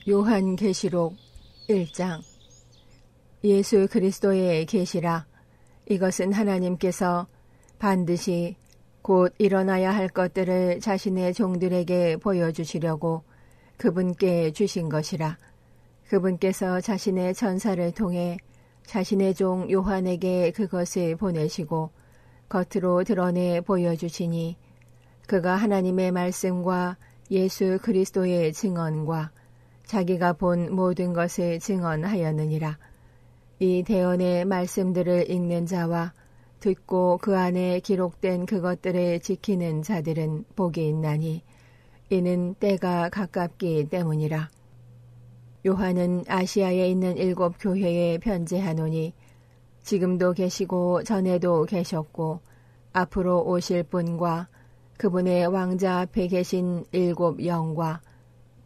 요한계시록 1장. 예수 그리스도의 계시라. 이것은 하나님께서 반드시 곧 일어나야 할 것들을 자신의 종들에게 보여주시려고 그분께 주신 것이라. 그분께서 자신의 천사를 통해 자신의 종 요한에게 그것을 보내시고 겉으로 드러내 보여주시니, 그가 하나님의 말씀과 예수 그리스도의 증언과 자기가 본 모든 것을 증언하였느니라. 이 대언의 말씀들을 읽는 자와 듣고 그 안에 기록된 그것들을 지키는 자들은 복이 있나니, 이는 때가 가깝기 때문이라. 요한은 아시아에 있는 7 교회에 편지하노니, 지금도 계시고 전에도 계셨고 앞으로 오실 분과 그분의 왕자 앞에 계신 7 영과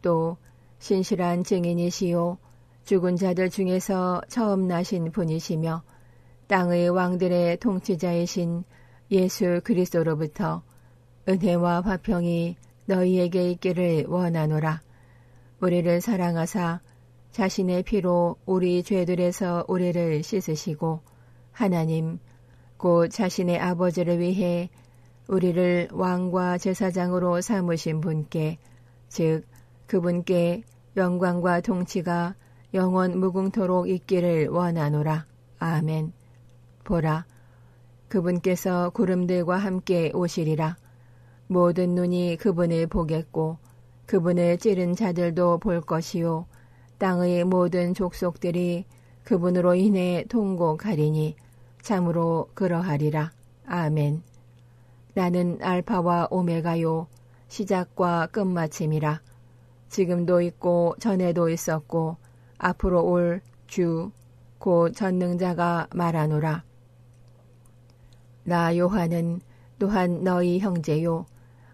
또 신실한 증인이시요 죽은 자들 중에서 처음 나신 분이시며 땅의 왕들의 통치자이신 예수 그리스도로부터 은혜와 화평이 너희에게 있기를 원하노라. 우리를 사랑하사 자신의 피로 우리 죄들에서 우리를 씻으시고 하나님 곧 자신의 아버지를 위해 우리를 왕과 제사장으로 삼으신 분께, 즉 그분께 영광과 통치가 영원 무궁토록 있기를 원하노라. 아멘. 보라, 그분께서 구름들과 함께 오시리라. 모든 눈이 그분을 보겠고 그분을 찌른 자들도 볼 것이요 땅의 모든 족속들이 그분으로 인해 통곡하리니 참으로 그러하리라. 아멘. 나는 알파와 오메가요 시작과 끝마침이라. 지금도 있고 전에도 있었고 앞으로 올 주 곧 전능자가 말하노라. 나 요한은 또한 너희 형제요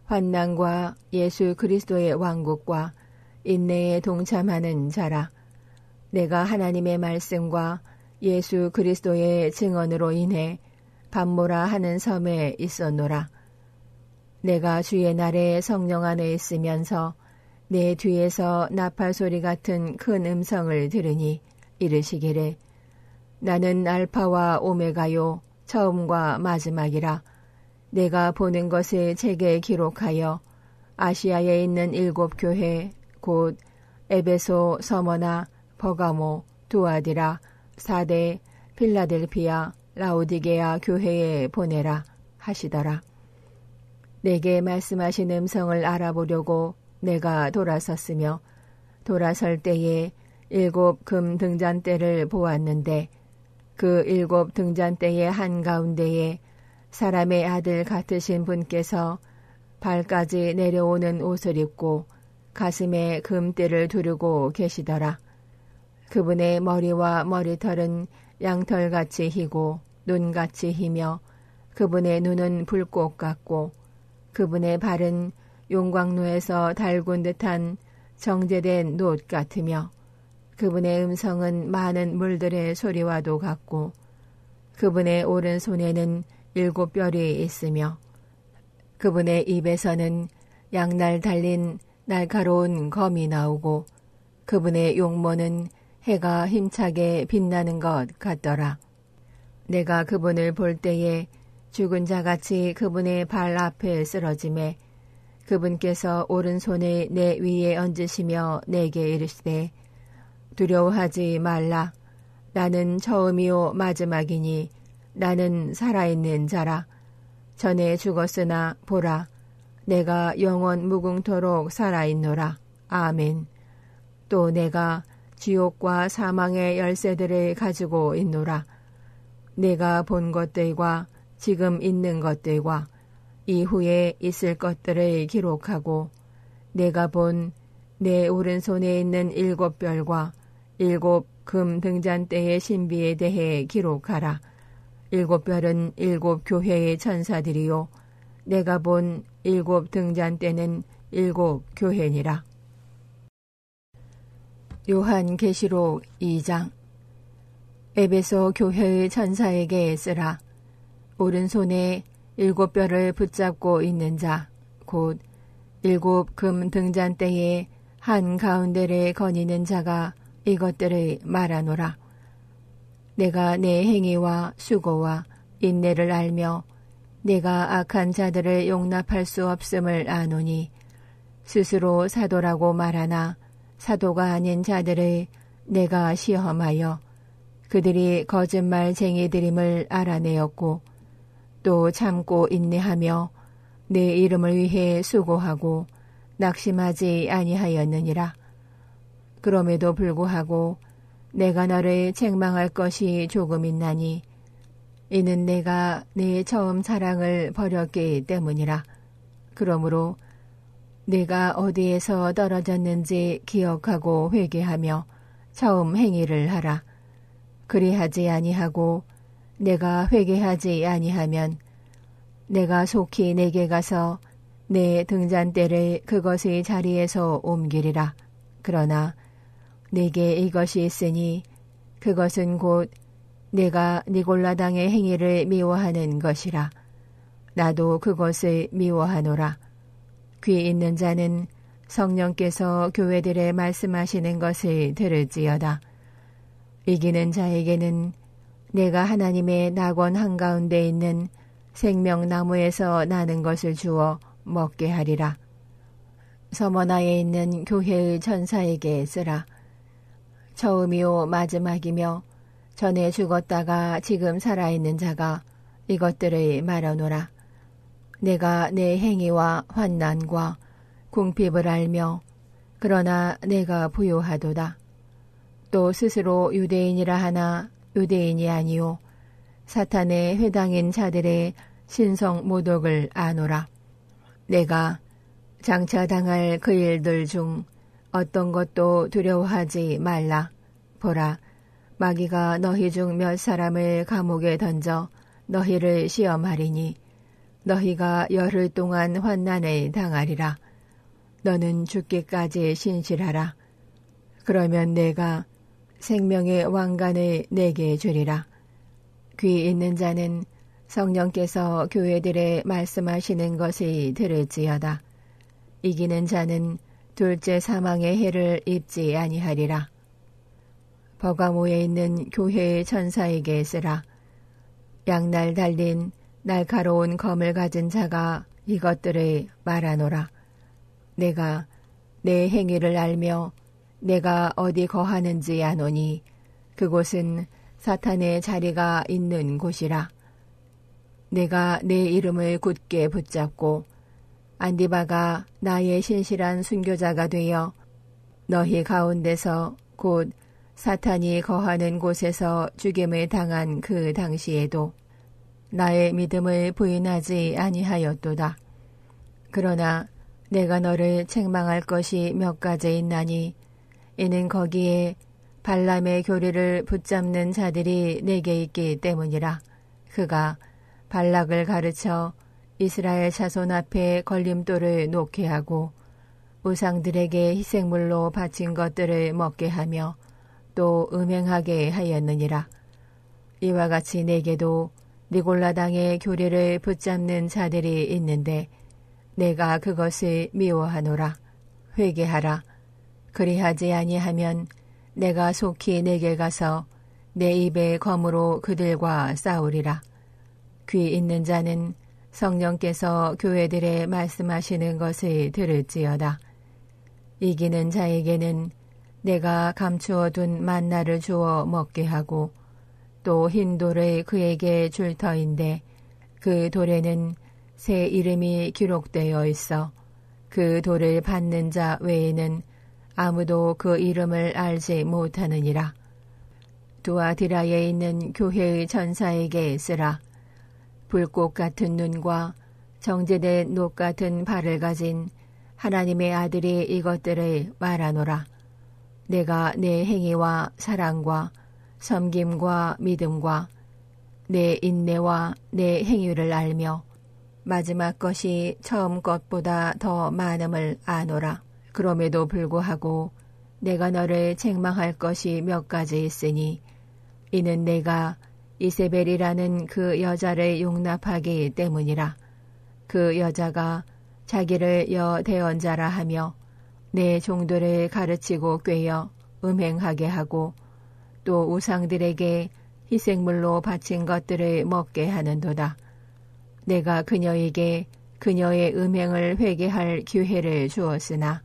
환난과 예수 그리스도의 왕국과 인내에 동참하는 자라. 내가 하나님의 말씀과 예수 그리스도의 증언으로 인해 밤모라 하는 섬에 있었노라. 내가 주의 날에 성령 안에 있으면서 내 뒤에서 나팔 소리 같은 큰 음성을 들으니 이르시기를, 나는 알파와 오메가요 처음과 마지막이라. 내가 보는 것을 책에 기록하여 아시아에 있는 7 교회 곧 에베소, 서머나, 버가모, 두아디라, 사대, 필라델피아, 라오디게아 교회에 보내라 하시더라. 내게 말씀하신 음성을 알아보려고 내가 돌아섰으며 돌아설 때에 7 금 등잔대를 보았는데 그 7 등잔대의 한가운데에 사람의 아들 같으신 분께서 발까지 내려오는 옷을 입고 가슴에 금띠를 두르고 계시더라. 그분의 머리와 머리털은 양털같이 희고 눈같이 희며 그분의 눈은 불꽃 같고 그분의 발은 용광로에서 달군 듯한 정제된 놋 같으며 그분의 음성은 많은 물들의 소리와도 같고 그분의 오른손에는 7 뼈리 있으며 그분의 입에서는 양날 달린 날카로운 검이 나오고 그분의 용모는 해가 힘차게 빛나는 것 같더라. 내가 그분을 볼 때에 죽은 자같이 그분의 발 앞에 쓰러지매 그분께서 오른손을 내 위에 얹으시며 내게 이르시되, 두려워하지 말라. 나는 처음이요 마지막이니 나는 살아있는 자라. 전에 죽었으나 보라, 내가 영원 무궁토록 살아있노라. 아멘. 또 내가 지옥과 사망의 열쇠들을 가지고 있노라. 내가 본 것들과 지금 있는 것들과 이후에 있을 것들을 기록하고 내가 본 내 오른손에 있는 7 별과 7 금 등잔대의 신비에 대해 기록하라. 7 별은 7 교회의 천사들이요 내가 본 7 등잔대는 7 교회니라. 요한계시록 2장. 에베소 교회의 천사에게 쓰라. 오른손에 7 뼈를 붙잡고 있는 자, 곧 7 금 등잔대에 한 가운데를 거니는 자가 이것들을 말하노라. 내가 내 행위와 수고와 인내를 알며 내가 악한 자들을 용납할 수 없음을 아노니 스스로 사도라고 말하나 사도가 아닌 자들을 내가 시험하여 그들이 거짓말쟁이들임을 알아내었고 또 참고 인내하며 내 이름을 위해 수고하고 낙심하지 아니하였느니라. 그럼에도 불구하고 내가 너를 책망할 것이 조금 있나니 이는 내가 내 처음 사랑을 버렸기 때문이라. 그러므로 내가 어디에서 떨어졌는지 기억하고 회개하며 처음 행위를 하라. 그리하지 아니하고 내가 회개하지 아니하면 내가 속히 내게 가서 내 등잔대를 그것의 자리에서 옮기리라. 그러나 내게 이것이 있으니 그것은 곧 내가 니골라당의 행위를 미워하는 것이라. 나도 그것을 미워하노라. 귀 있는 자는 성령께서 교회들에 말씀하시는 것을 들을지어다. 이기는 자에게는 내가 하나님의 낙원 한가운데 있는 생명나무에서 나는 것을 주어 먹게 하리라. 서머나에 있는 교회의 천사에게 쓰라. 처음이요 마지막이며 전에 죽었다가 지금 살아있는 자가 이것들을 말하노라. 내가 내 행위와 환난과 궁핍을 알며 그러나 내가 부요하도다. 또 스스로 유대인이라 하나 유대인이 아니요 사탄의 회당인 자들의 신성 모독을 아노라. 내가 장차 당할 그 일들 중 어떤 것도 두려워하지 말라. 보라, 마귀가 너희 중 몇 사람을 감옥에 던져 너희를 시험하리니 너희가 열흘 동안 환난을 당하리라. 너는 죽기까지 신실하라. 그러면 내가 생명의 왕관을 내게 주리라. 귀 있는 자는 성령께서 교회들에 말씀하시는 것을 들을지어다. 이기는 자는 둘째 사망의 해를 입지 아니하리라. 버가모에 있는 교회의 천사에게 쓰라. 양날 달린 날카로운 검을 가진 자가 이것들을 말하노라. 내가 내 행위를 알며 내가 어디 거하는지 아노니 그곳은 사탄의 자리가 있는 곳이라. 내가 내 이름을 굳게 붙잡고 안디바가 나의 신실한 순교자가 되어 너희 가운데서 곧 사탄이 거하는 곳에서 죽임을 당한 그 당시에도 나의 믿음을 부인하지 아니하였도다. 그러나 내가 너를 책망할 것이 몇 가지 있나니 이는 거기에 발람의 교리를 붙잡는 자들이 내게 있기 때문이라. 그가 발락을 가르쳐 이스라엘 자손 앞에 걸림돌을 놓게 하고 우상들에게 희생물로 바친 것들을 먹게 하며 또 음행하게 하였느니라. 이와 같이 내게도 니골라당의 교리를 붙잡는 자들이 있는데 내가 그것을 미워하노라. 회개하라. 그리하지 아니하면 내가 속히 내게 가서 내 입의 검으로 그들과 싸우리라. 귀 있는 자는 성령께서 교회들에 말씀하시는 것을 들을지어다. 이기는 자에게는 내가 감추어 둔 만나를 주어 먹게 하고 또 흰 돌을 그에게 줄 터인데 그 돌에는 새 이름이 기록되어 있어 그 돌을 받는 자 외에는 아무도 그 이름을 알지 못하느니라. 두아디라에 있는 교회의 천사에게 쓰라. 불꽃 같은 눈과 정제된 녹 같은 발을 가진 하나님의 아들이 이것들을 말하노라. 내가 내 행위와 사랑과 섬김과 믿음과 내 인내와 내 행위를 알며 마지막 것이 처음 것보다 더 많음을 아노라. 그럼에도 불구하고 내가 너를 책망할 것이 몇 가지 있으니 이는 내가 이세벨이라는 그 여자를 용납하기 때문이라. 그 여자가 자기를 여대언자라 하며 내 종들을 가르치고 꿰어 음행하게 하고 또 우상들에게 희생물로 바친 것들을 먹게 하는도다. 내가 그녀에게 그녀의 음행을 회개할 기회를 주었으나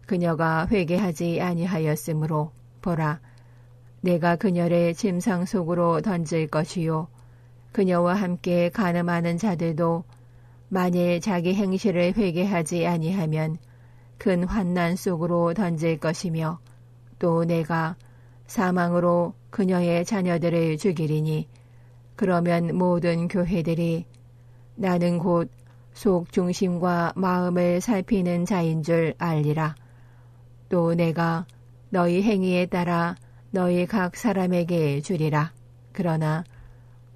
그녀가 회개하지 아니하였으므로 보라, 내가 그녀를 침상 속으로 던질 것이요 그녀와 함께 간음하는 자들도 만일 자기 행실을 회개하지 아니하면 큰 환난 속으로 던질 것이며 또 내가 사망으로 그녀의 자녀들을 죽이리니 그러면 모든 교회들이 나는 곧 속 중심과 마음을 살피는 자인 줄 알리라. 또 내가 너희 행위에 따라 너희 각 사람에게 주리라. 그러나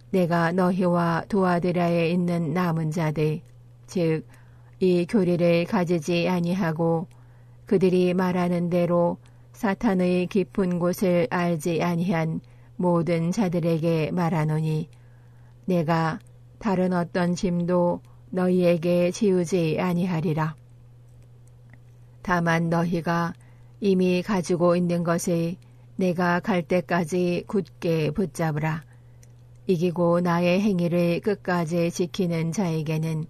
내가 너희와 도아드라에 있는 남은 자들, 즉 이 교리를 가지지 아니하고 그들이 말하는 대로 사탄의 깊은 곳을 알지 아니한 모든 자들에게 말하노니 내가 다른 어떤 짐도 너희에게 지우지 아니하리라. 다만 너희가 이미 가지고 있는 것을 내가 갈 때까지 굳게 붙잡으라. 이기고 나의 행위를 끝까지 지키는 자에게는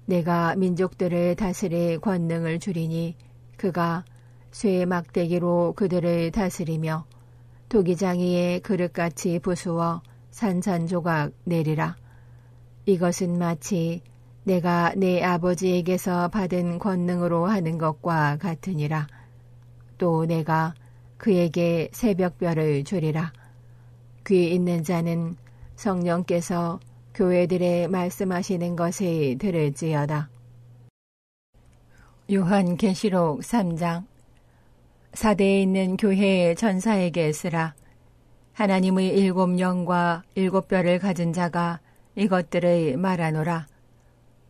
내가 민족들을 다스릴 권능을 주리니 그가 쇠 막대기로 그들을 다스리며 도기장이의 그릇같이 부수어 산산조각 내리라. 이것은 마치 내가 내 아버지에게서 받은 권능으로 하는 것과 같으니라. 또 내가 그에게 새벽별을 주리라. 귀 있는 자는 성령께서 교회들에 말씀하시는 것을 들을지어다. 요한계시록 3장. 사대에 있는 교회의 전사에게 쓰라. 하나님의 7영과 7뼈를 가진 자가 이것들을 말하노라.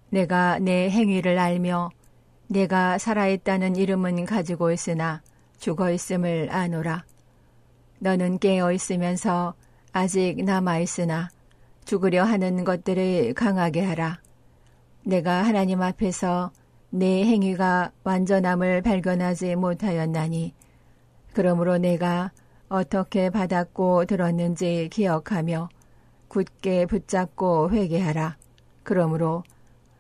내가 내 행위를 알며 내가 살아있다는 이름은 가지고 있으나 죽어 있음을 아노라. 너는 깨어 있으면서 아직 남아 있으나 죽으려 하는 것들을 강하게 하라. 내가 하나님 앞에서 내 행위가 완전함을 발견하지 못하였나니 그러므로 내가 어떻게 받았고 들었는지 기억하며 굳게 붙잡고 회개하라. 그러므로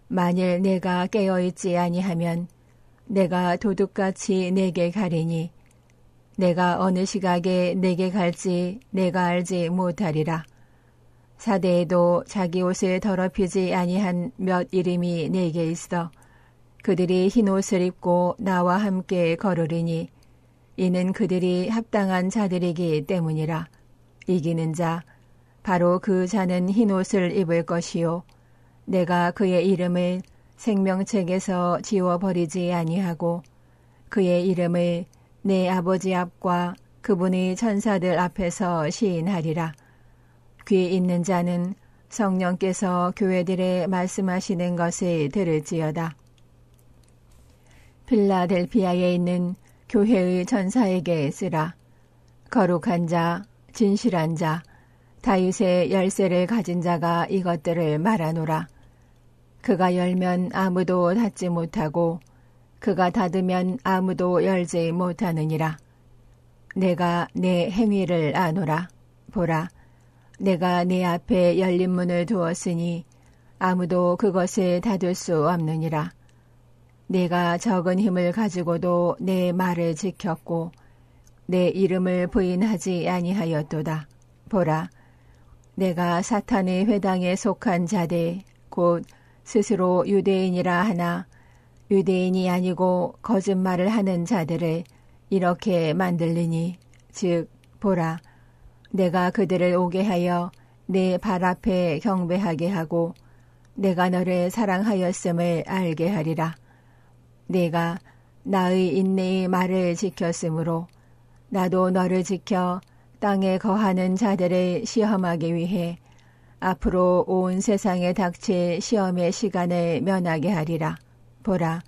만일 내가 깨어있지 아니하면 내가 도둑같이 내게 가리니 내가 어느 시각에 내게 갈지 내가 알지 못하리라. 사대에도 자기 옷을 더럽히지 아니한 몇 이름이 내게 있어 그들이 흰 옷을 입고 나와 함께 걸으리니 이는 그들이 합당한 자들이기 때문이라. 이기는 자 바로 그 자는 흰 옷을 입을 것이요 내가 그의 이름을 생명책에서 지워버리지 아니하고 그의 이름을 내 아버지 앞과 그분의 천사들 앞에서 시인하리라. 귀 있는 자는 성령께서 교회들에 말씀하시는 것을 들을지어다. 필라델피아에 있는 교회의 전사에게 쓰라. 거룩한 자, 진실한 자, 다윗의 열쇠를 가진 자가 이것들을 말하노라. 그가 열면 아무도 닫지 못하고 그가 닫으면 아무도 열지 못하느니라. 내가 내 행위를 아노라. 보라, 내가 내 앞에 열린 문을 두었으니 아무도 그것을 닫을 수 없느니라. 내가 적은 힘을 가지고도 내 말을 지켰고 내 이름을 부인하지 아니하였도다. 보라, 내가 사탄의 회당에 속한 자들 곧 스스로 유대인이라 하나 유대인이 아니고 거짓말을 하는 자들을 이렇게 만들리니 즉 보라, 내가 그들을 오게 하여 내 발 앞에 경배하게 하고 내가 너를 사랑하였음을 알게 하리라. 내가 나의 인내의 말을 지켰으므로 나도 너를 지켜 땅에 거하는 자들을 시험하기 위해 앞으로 온 세상에 닥칠 시험의 시간을 면하게 하리라. 보라,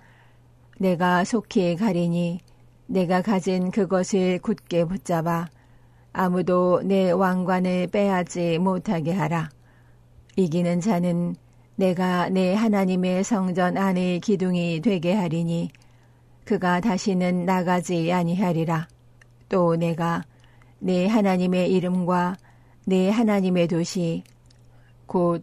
내가 속히 가리니 내가 가진 그것을 굳게 붙잡아 아무도 내 왕관을 빼앗지 못하게 하라. 이기는 자는 내가 내 하나님의 성전 안의 기둥이 되게 하리니 그가 다시는 나가지 아니하리라. 또 내가 내 하나님의 이름과 내 하나님의 도시 곧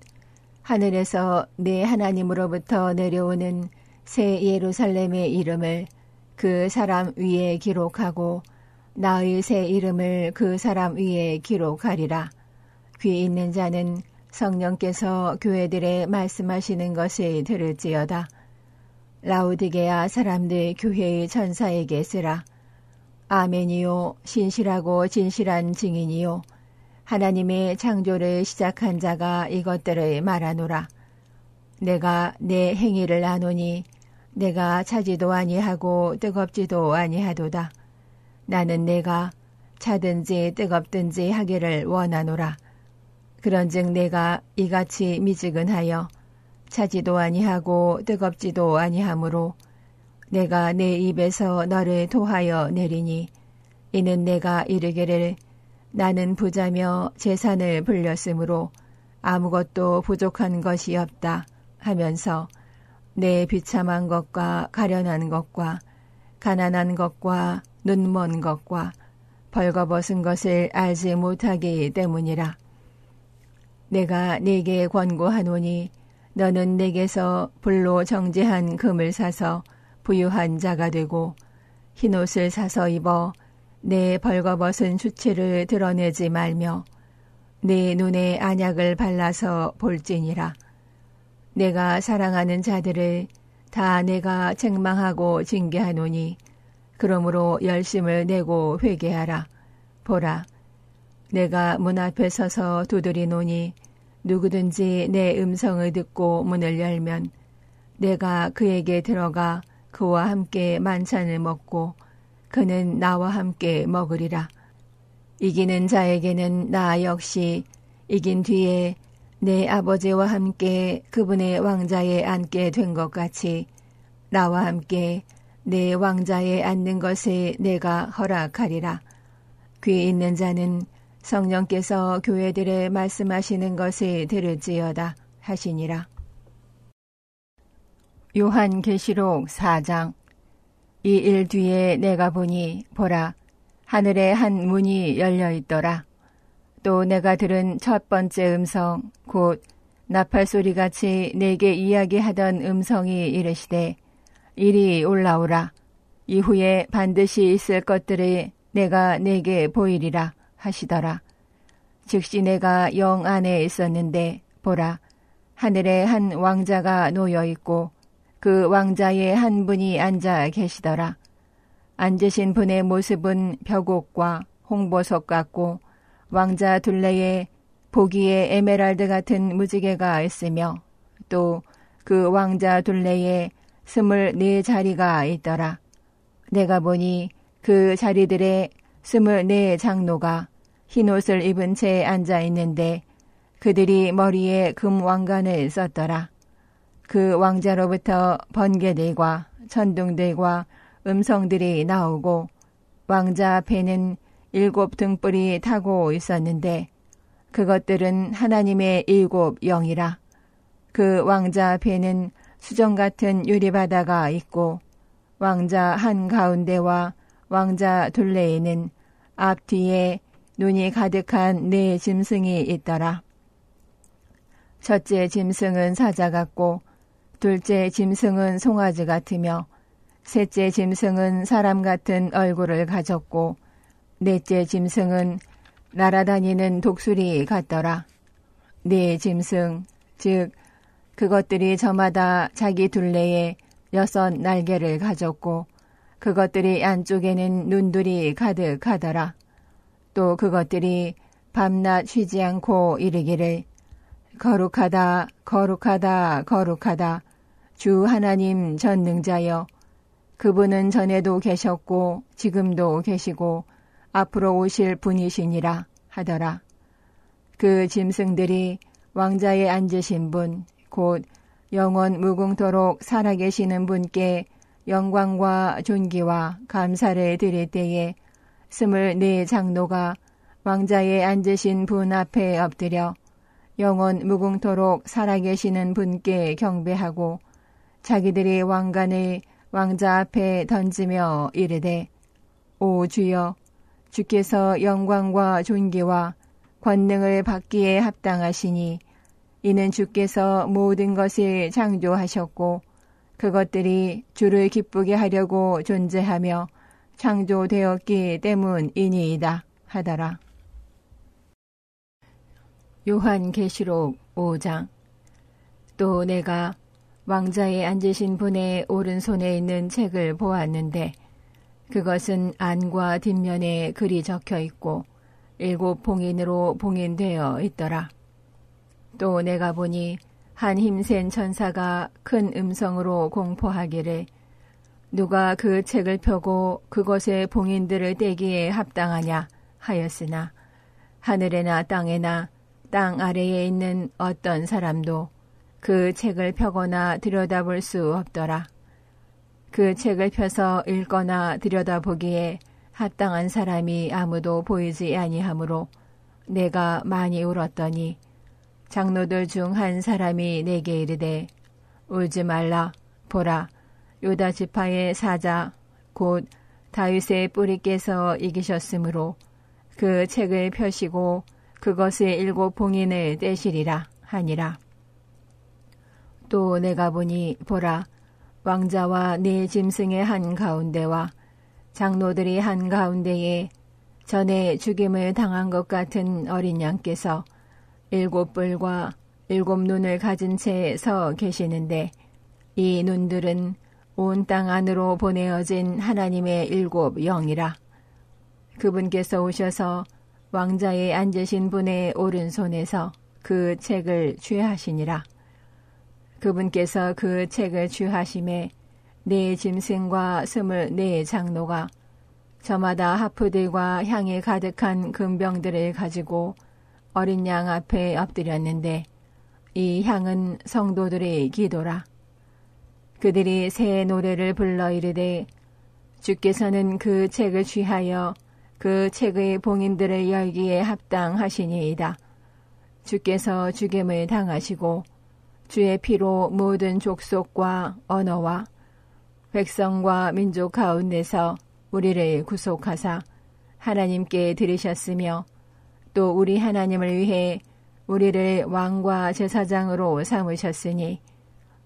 하늘에서 내 하나님으로부터 내려오는 새 예루살렘의 이름을 그 사람 위에 기록하고 나의 새 이름을 그 사람 위에 기록하리라. 귀 있는 자는 성령께서 교회들에 말씀하시는 것을 들을지어다. 라우디게아 사람들 교회의 천사에게 쓰라. 아멘이요 신실하고 진실한 증인이요 하나님의 창조를 시작한 자가 이것들을 말하노라. 내가 내 행위를 아노니 내가 차지도 아니하고 뜨겁지도 아니하도다. 나는 내가 차든지 뜨겁든지 하기를 원하노라. 그런즉 내가 이같이 미지근하여 차지도 아니하고 뜨겁지도 아니하므로 내가 내 입에서 너를 토하여 내리니 이는 내가 이르기를 나는 부자며 재산을 불렸으므로 아무것도 부족한 것이 없다 하면서 내 비참한 것과 가련한 것과 가난한 것과 눈먼 것과 벌거벗은 것을 알지 못하기 때문이라. 내가 네게 권고하노니 너는 내게서 불로 정제한 금을 사서 부유한 자가 되고 흰옷을 사서 입어 내 벌거벗은 수치를 드러내지 말며 내 눈에 안약을 발라서 볼지니라. 내가 사랑하는 자들을 다 내가 책망하고 징계하노니 그러므로 열심을 내고 회개하라. 보라, 내가 문 앞에 서서 두드리노니 누구든지 내 음성을 듣고 문을 열면 내가 그에게 들어가 그와 함께 만찬을 먹고 그는 나와 함께 먹으리라. 이기는 자에게는 나 역시 이긴 뒤에 내 아버지와 함께 그분의 왕자에 앉게 된 것 같이 나와 함께 내 왕자에 앉는 것을 내가 허락하리라. 귀 있는 자는 성령께서 교회들에 말씀하시는 것을 들을지어다 하시니라. 요한계시록 4장. 이 일 뒤에 내가 보니 보라 하늘에 한 문이 열려 있더라. 또 내가 들은 첫 번째 음성 곧 나팔소리같이 내게 이야기하던 음성이 이르시되 이리 올라오라. 이후에 반드시 있을 것들을 내가 내게 보이리라 하시더라. 즉시 내가 영 안에 있었는데 보라 하늘에 한 왕자가 놓여 있고 그 왕자의 한 분이 앉아 계시더라. 앉으신 분의 모습은 벽옥과 홍보석 같고 왕자 둘레에 보기에 에메랄드 같은 무지개가 있으며 또 그 왕자 둘레에 24자리가 있더라. 내가 보니 그 자리들의 24장로가 흰옷을 입은 채 앉아 있는데 그들이 머리에 금 왕관을 썼더라. 그 왕자로부터 번개들과 천둥들과 음성들이 나오고 왕자 앞에는 7 등불이 타고 있었는데 그것들은 하나님의 7 영이라. 그 왕자 앞에는 수정 같은 유리바다가 있고 왕자 한가운데와 왕자 둘레에는 앞뒤에 눈이 가득한 4 짐승이 있더라. 첫째 짐승은 사자 같고 둘째 짐승은 송아지 같으며 셋째 짐승은 사람 같은 얼굴을 가졌고 넷째 짐승은 날아다니는 독수리 같더라. 4 짐승 즉 그것들이 저마다 자기 둘레에 6 날개를 가졌고 그것들이 안쪽에는 눈들이 가득하더라. 또 그것들이 밤낮 쉬지 않고 이르기를 거룩하다 거룩하다 거룩하다 주 하나님 전능자여 그분은 전에도 계셨고 지금도 계시고 앞으로 오실 분이시니라 하더라. 그 짐승들이 왕자에 앉으신 분 곧 영원 무궁토록 살아계시는 분께 영광과 존귀와 감사를 드릴 때에 24장로가 왕자에 앉으신 분 앞에 엎드려 영원 무궁토록 살아계시는 분께 경배하고 자기들의 왕관을 왕자 앞에 던지며 이르되 오 주여 주께서 영광과 존귀와 권능을 받기에 합당하시니 이는 주께서 모든 것을 창조하셨고 그것들이 주를 기쁘게 하려고 존재하며 창조되었기 때문이니이다 하더라. 요한계시록 5장. 또 내가 왕자에 앉으신 분의 오른손에 있는 책을 보았는데 그것은 안과 뒷면에 글이 적혀 있고 7 봉인으로 봉인되어 있더라. 또 내가 보니 한 힘센 천사가 큰 음성으로 공포하기를 누가 그 책을 펴고 그것의 봉인들을 떼기에 합당하냐 하였으나 하늘에나 땅에나 땅 아래에 있는 어떤 사람도 그 책을 펴거나 들여다볼 수 없더라. 그 책을 펴서 읽거나 들여다보기에 합당한 사람이 아무도 보이지 아니하므로 내가 많이 울었더니 장로들 중 한 사람이 내게 이르되 울지 말라. 보라, 유다 지파의 사자 곧 다윗의 뿌리께서 이기셨으므로 그 책을 펴시고 그것의 7 봉인을 떼시리라 하니라. 또 내가 보니 보라, 왕자와 네 짐승의 한 가운데와 장로들이 한 가운데에 전에 죽임을 당한 것 같은 어린 양께서 7 뿔과 7 눈을 가진 채 서 계시는데 이 눈들은 온 땅 안으로 보내어진 하나님의 7 영이라. 그분께서 오셔서 왕자에 앉으신 분의 오른손에서 그 책을 취하시니라. 그분께서 그 책을 취하심에 네 짐승과 24 장로가 저마다 하프들과 향이 가득한 금병들을 가지고 어린 양 앞에 엎드렸는데 이 향은 성도들의 기도라. 그들이 새 노래를 불러 이르되 주께서는 그 책을 취하여 그 책의 봉인들을 열기에 합당하시니이다. 주께서 죽임을 당하시고 주의 피로 모든 족속과 언어와 백성과 민족 가운데서 우리를 구속하사 하나님께 드리셨으며 또 우리 하나님을 위해 우리를 왕과 제사장으로 삼으셨으니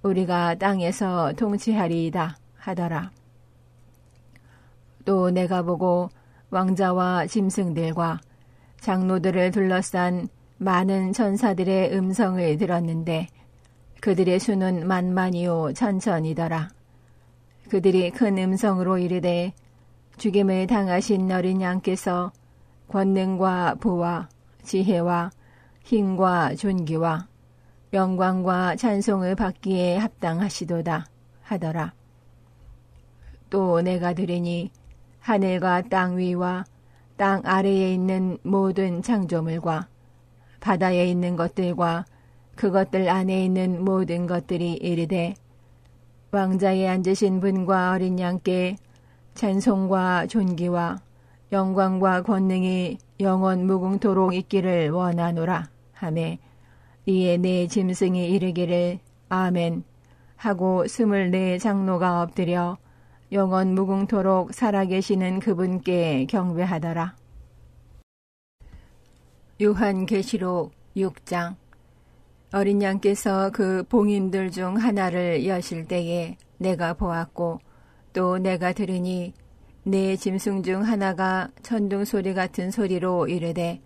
우리가 땅에서 통치하리이다 하더라. 또 내가 보고 왕자와 짐승들과 장로들을 둘러싼 많은 천사들의 음성을 들었는데 그들의 수는 만만이요 천천이더라. 그들이 큰 음성으로 이르되 죽임을 당하신 어린 양께서 권능과 부와 지혜와 힘과 존귀와 영광과 찬송을 받기에 합당하시도다 하더라. 또 내가 들으니 하늘과 땅 위와 땅 아래에 있는 모든 창조물과 바다에 있는 것들과 그것들 안에 있는 모든 것들이 이르되 왕자에 앉으신 분과 어린 양께 찬송과 존귀와 영광과 권능이 영원 무궁토록 있기를 원하노라 하매 이에 네 짐승이 이르기를 아멘 하고 24 장로가 엎드려 영원 무궁토록 살아계시는 그분께 경배하더라. 요한계시록 6장. 어린 양께서 그 봉인들 중 하나를 여실 때에 내가 보았고 또 내가 들으니 네 짐승 중 하나가 천둥 소리 같은 소리로 이르되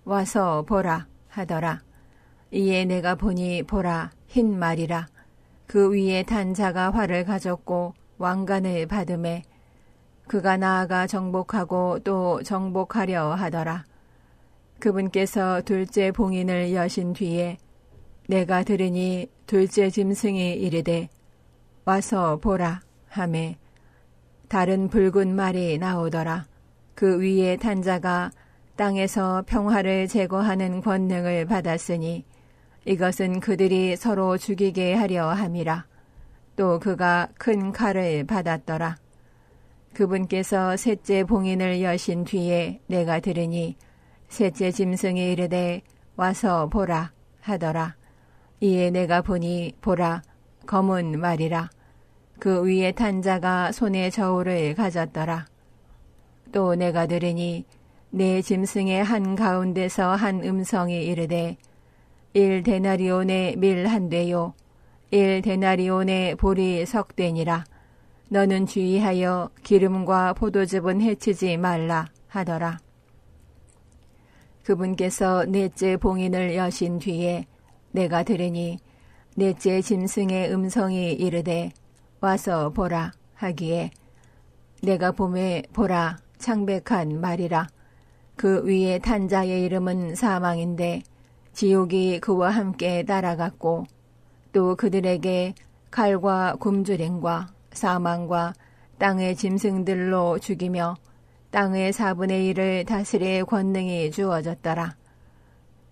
와서 보라 하더라. 이에 내가 보니 보라 흰 말이라. 그 위에 탄 자가 활을 가졌고 왕관을 받음에 그가 나아가 정복하고 또 정복하려 하더라. 그분께서 둘째 봉인을 여신 뒤에 내가 들으니 둘째 짐승이 이르되 와서 보라 하매 다른 붉은 말이 나오더라. 그 위에 탄 자가 땅에서 평화를 제거하는 권능을 받았으니 이것은 그들이 서로 죽이게 하려 함이라. 또 그가 큰 칼을 받았더라. 그분께서 셋째 봉인을 여신 뒤에 내가 들으니 셋째 짐승이 이르되 와서 보라 하더라. 이에 내가 보니 보라 검은 말이라. 그 위에 탄 자가 손에 저울을 가졌더라. 또 내가 들으니 내 짐승의 한 가운데서 한 음성이 이르되 1데나리온의 밀 한 되요 1데나리온의 보리 석되니라. 너는 주의하여 기름과 포도즙은 해치지 말라 하더라. 그분께서 넷째 봉인을 여신 뒤에 내가 들으니 넷째 짐승의 음성이 이르되 와서 보라 하기에 내가 보매 보라 창백한 말이라. 그 위에 탄 자의 이름은 사망인데 지옥이 그와 함께 따라갔고 또 그들에게 칼과 굶주림과 사망과 땅의 짐승들로 죽이며 땅의 4분의 1을 다스릴 권능이 주어졌더라.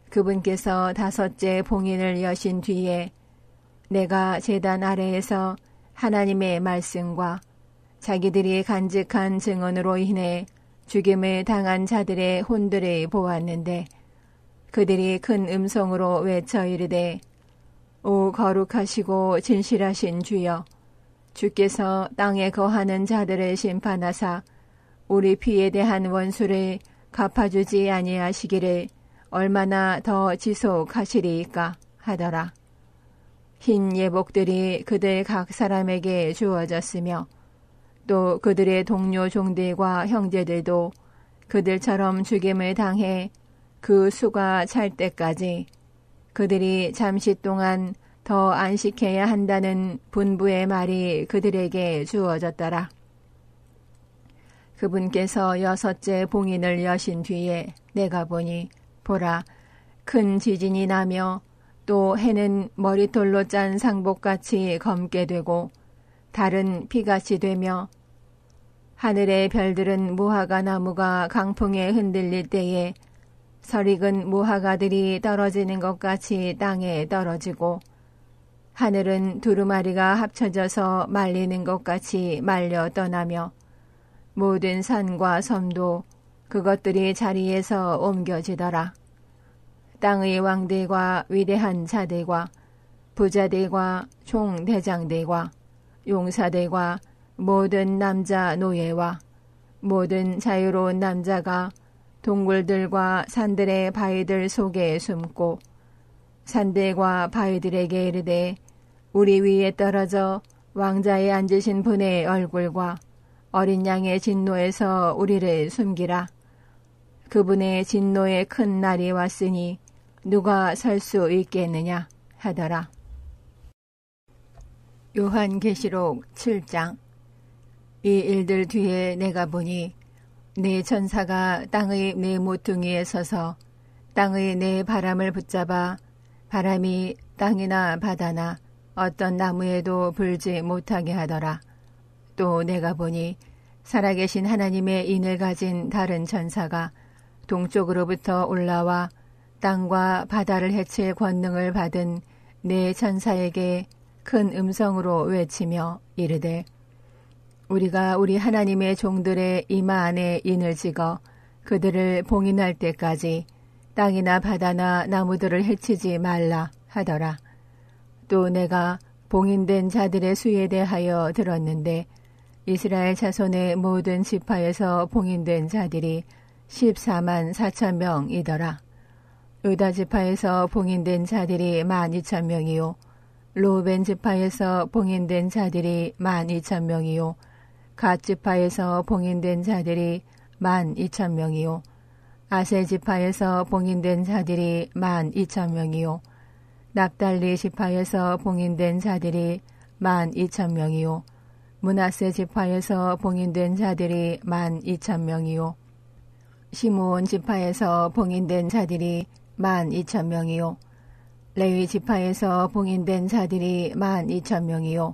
그분께서 다섯째 봉인을 여신 뒤에 내가 제단 아래에서 하나님의 말씀과 자기들이 간직한 증언으로 인해 죽임을 당한 자들의 혼들을 보았는데 그들이 큰 음성으로 외쳐 이르되 오 거룩하시고 진실하신 주여 주께서 땅에 거하는 자들을 심판하사 우리 피에 대한 원수를 갚아주지 아니하시기를 얼마나 더 지속하시리이까 하더라. 흰 예복들이 그들 각 사람에게 주어졌으며 또 그들의 동료 종들과 형제들도 그들처럼 죽임을 당해 그 수가 찰 때까지 그들이 잠시 동안 더 안식해야 한다는 분부의 말이 그들에게 주어졌더라. 그분께서 여섯째 봉인을 여신 뒤에 내가 보니 보라 큰 지진이 나며 또 해는 머리털로 짠 상복같이 검게 되고 달은 피같이 되며 하늘의 별들은 무화과 나무가 강풍에 흔들릴 때에 설익은 무화과들이 떨어지는 것 같이 땅에 떨어지고 하늘은 두루마리가 합쳐져서 말리는 것 같이 말려 떠나며 모든 산과 섬도 그것들이 자리에서 옮겨지더라. 땅의 왕들과 위대한 자들과 부자들과 총대장들과 용사들과 모든 남자 노예와 모든 자유로운 남자가 동굴들과 산들의 바위들 속에 숨고 산들과 바위들에게 이르되 우리 위에 떨어져 왕자에 앉으신 분의 얼굴과 어린 양의 진노에서 우리를 숨기라. 그분의 진노의 큰 날이 왔으니 누가 설 수 있겠느냐 하더라. 요한계시록 7장. 이 일들 뒤에 내가 보니 네 천사가 땅의 네 모퉁이에 서서 땅의 네 바람을 붙잡아 바람이 땅이나 바다나 어떤 나무에도 불지 못하게 하더라. 또 내가 보니 살아계신 하나님의 인을 가진 다른 천사가 동쪽으로부터 올라와 땅과 바다를 해칠 권능을 받은 네 천사에게 큰 음성으로 외치며 이르되 우리가 우리 하나님의 종들의 이마 안에 인을 찍어 그들을 봉인할 때까지 땅이나 바다나 나무들을 해치지 말라 하더라. 또 내가 봉인된 자들의 수에 대하여 들었는데 이스라엘 자손의 모든 지파에서 봉인된 자들이 14만 4천 명이더라. 유다 지파에서 봉인된 자들이 12,000명이요 르우벤 지파에서 봉인된 자들이 12,000명이요 갓 지파에서 봉인된 자들이 12,000명이요 아세 지파에서 봉인된 자들이 12,000명이요 납달리 지파에서 봉인된 자들이 12,000명이요 므낫세 지파에서 봉인된 자들이 12,000명이요 시므온 지파에서 봉인된 자들이 12,000명이요 레위 지파에서 봉인된 자들이 12,000명이요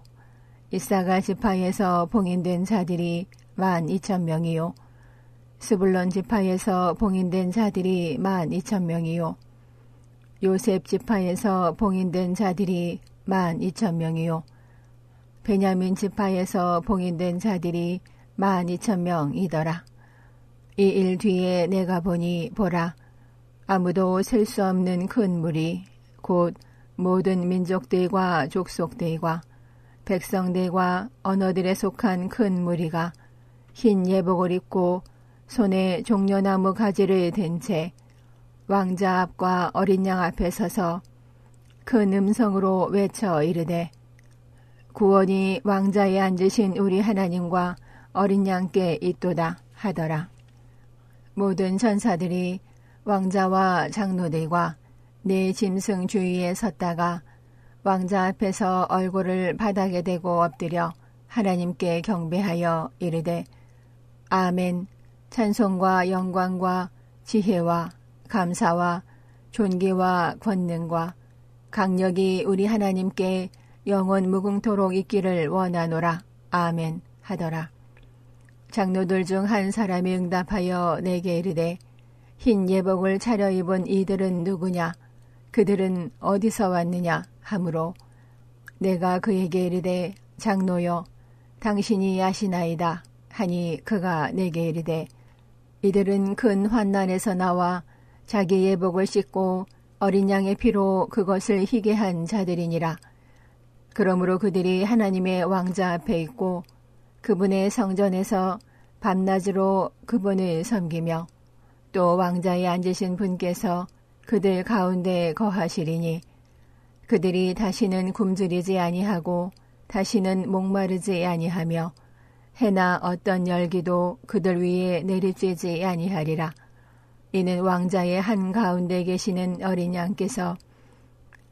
이사갈 지파에서 봉인된 자들이 12,000명이요 스불론 지파에서 봉인된 자들이 12,000명이요 요셉 지파에서 봉인된 자들이 12,000명이요 베냐민 지파에서 봉인된 자들이 12,000명이더라. 이 일 뒤에 내가 보니 보라 아무도 셀 수 없는 큰 물이 곧 모든 민족들과 족속들과 백성들과 언어들에 속한 큰 무리가 흰 예복을 입고 손에 종려나무 가지를 든 채 왕자 앞과 어린 양 앞에 서서 큰 음성으로 외쳐 이르되 구원이 왕자에 앉으신 우리 하나님과 어린 양께 있도다 하더라. 모든 전사들이 왕자와 장로들과 네 짐승 주위에 섰다가 왕자 앞에서 얼굴을 바닥에 대고 엎드려 하나님께 경배하여 이르되 아멘. 찬송과 영광과 지혜와 감사와 존귀와 권능과 강력이 우리 하나님께 영원 무궁토록 있기를 원하노라. 아멘 하더라. 장로들 중 한 사람이 응답하여 내게 이르되 흰 예복을 차려입은 이들은 누구냐? 그들은 어디서 왔느냐? 하므로 내가 그에게 이르되 장로여 당신이 아시나이다 하니 그가 내게 이르되 이들은 큰 환난에서 나와 자기 예복을 씻고 어린 양의 피로 그것을 희게 한 자들이니라. 그러므로 그들이 하나님의 왕자 앞에 있고 그분의 성전에서 밤낮으로 그분을 섬기며 또 왕자에 앉으신 분께서 그들 가운데 거하시리니 그들이 다시는 굶주리지 아니하고 다시는 목마르지 아니하며 해나 어떤 열기도 그들 위에 내리쬐지 아니하리라. 이는 왕자의 한가운데 계시는 어린 양께서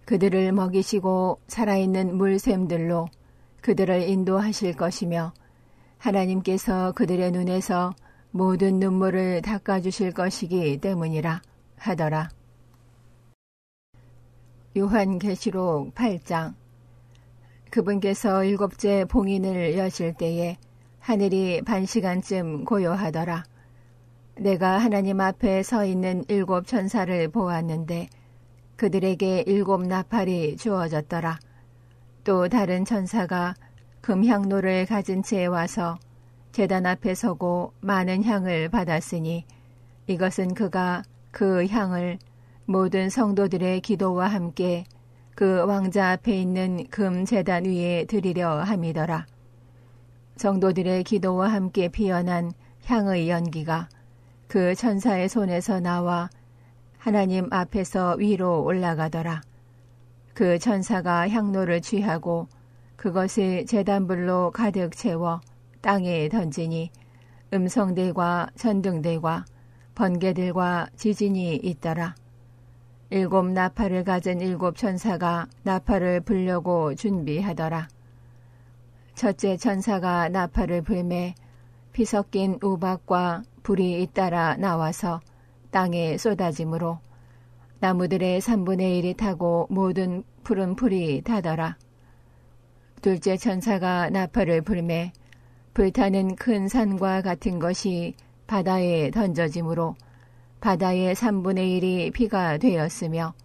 그들을 먹이시고 살아있는 물샘들로 그들을 인도하실 것이며 하나님께서 그들의 눈에서 모든 눈물을 닦아주실 것이기 때문이라 하더라. 요한계시록 8장. 그분께서 일곱째 봉인을 여실 때에 하늘이 반시간쯤 고요하더라. 내가 하나님 앞에 서 있는 일곱 천사를 보았는데 그들에게 일곱 나팔이 주어졌더라. 또 다른 천사가 금향로를 가진 채 와서 제단 앞에 서고 많은 향을 받았으니 이것은 그가 그 향을 모든 성도들의 기도와 함께 그 왕자 앞에 있는 금 제단 위에 드리려 함이더라. 성도들의 기도와 함께 피어난 향의 연기가 그 천사의 손에서 나와 하나님 앞에서 위로 올라가더라. 그 천사가 향로를 취하고 그것을 제단불로 가득 채워 땅에 던지니 음성들과 전등들과 번개들과 지진이 있더라. 일곱 나팔을 가진 일곱 천사가 나팔을 불려고 준비하더라. 첫째 천사가 나팔을 불매 피 섞인 우박과 불이 잇따라 나와서 땅에 쏟아지므로 나무들의 3분의 1이 타고 모든 푸른 풀이 타더라. 둘째 천사가 나팔을 불매 불타는 큰 산과 같은 것이 바다에 던져지므로 바다의 3분의 1이 피가 되었으며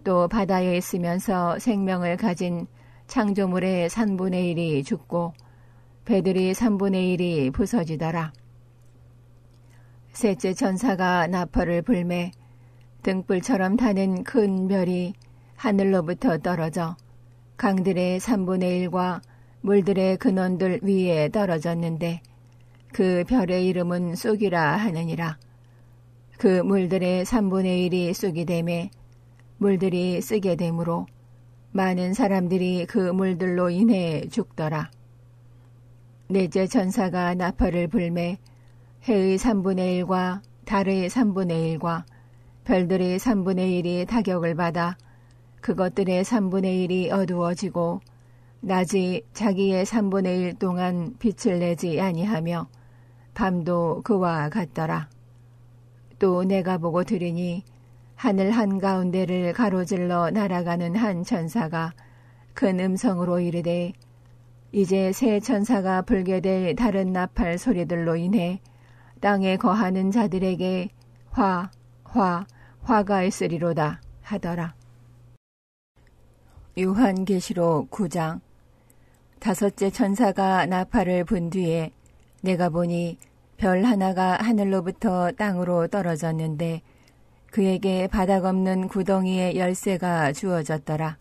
또 바다에 있으면서 생명을 가진 창조물의 3분의 1이 죽고 배들이 3분의 1이 부서지더라. 셋째 천사가 나팔을 불매 등불처럼 타는 큰 별이 하늘로부터 떨어져 강들의 3분의 1과 물들의 근원들 위에 떨어졌는데 그 별의 이름은 쑥이라 하느니라. 그 물들의 3분의 1이 쑥이 되매 물들이 쓰게 되므로 많은 사람들이 그 물들로 인해 죽더라. 넷째 천사가 나팔을 불매 해의 3분의 1과 달의 3분의 1과 별들의 3분의 1이 타격을 받아 그것들의 3분의 1이 어두워지고 낮이 자기의 3분의 1 동안 빛을 내지 아니하며 밤도 그와 같더라. 또 내가 보고 들으니 하늘 한가운데를 가로질러 날아가는 한 천사가 큰 음성으로 이르되 이제 새 천사가 불게 될 다른 나팔 소리들로 인해 땅에 거하는 자들에게 화가 있으리로다 하더라. 요한계시록 9장. 다섯째 천사가 나팔을 분 뒤에 내가 보니 별 하나가 하늘로부터 땅으로 떨어졌는데 그에게 바닥 없는 구덩이의 열쇠가 주어졌더라.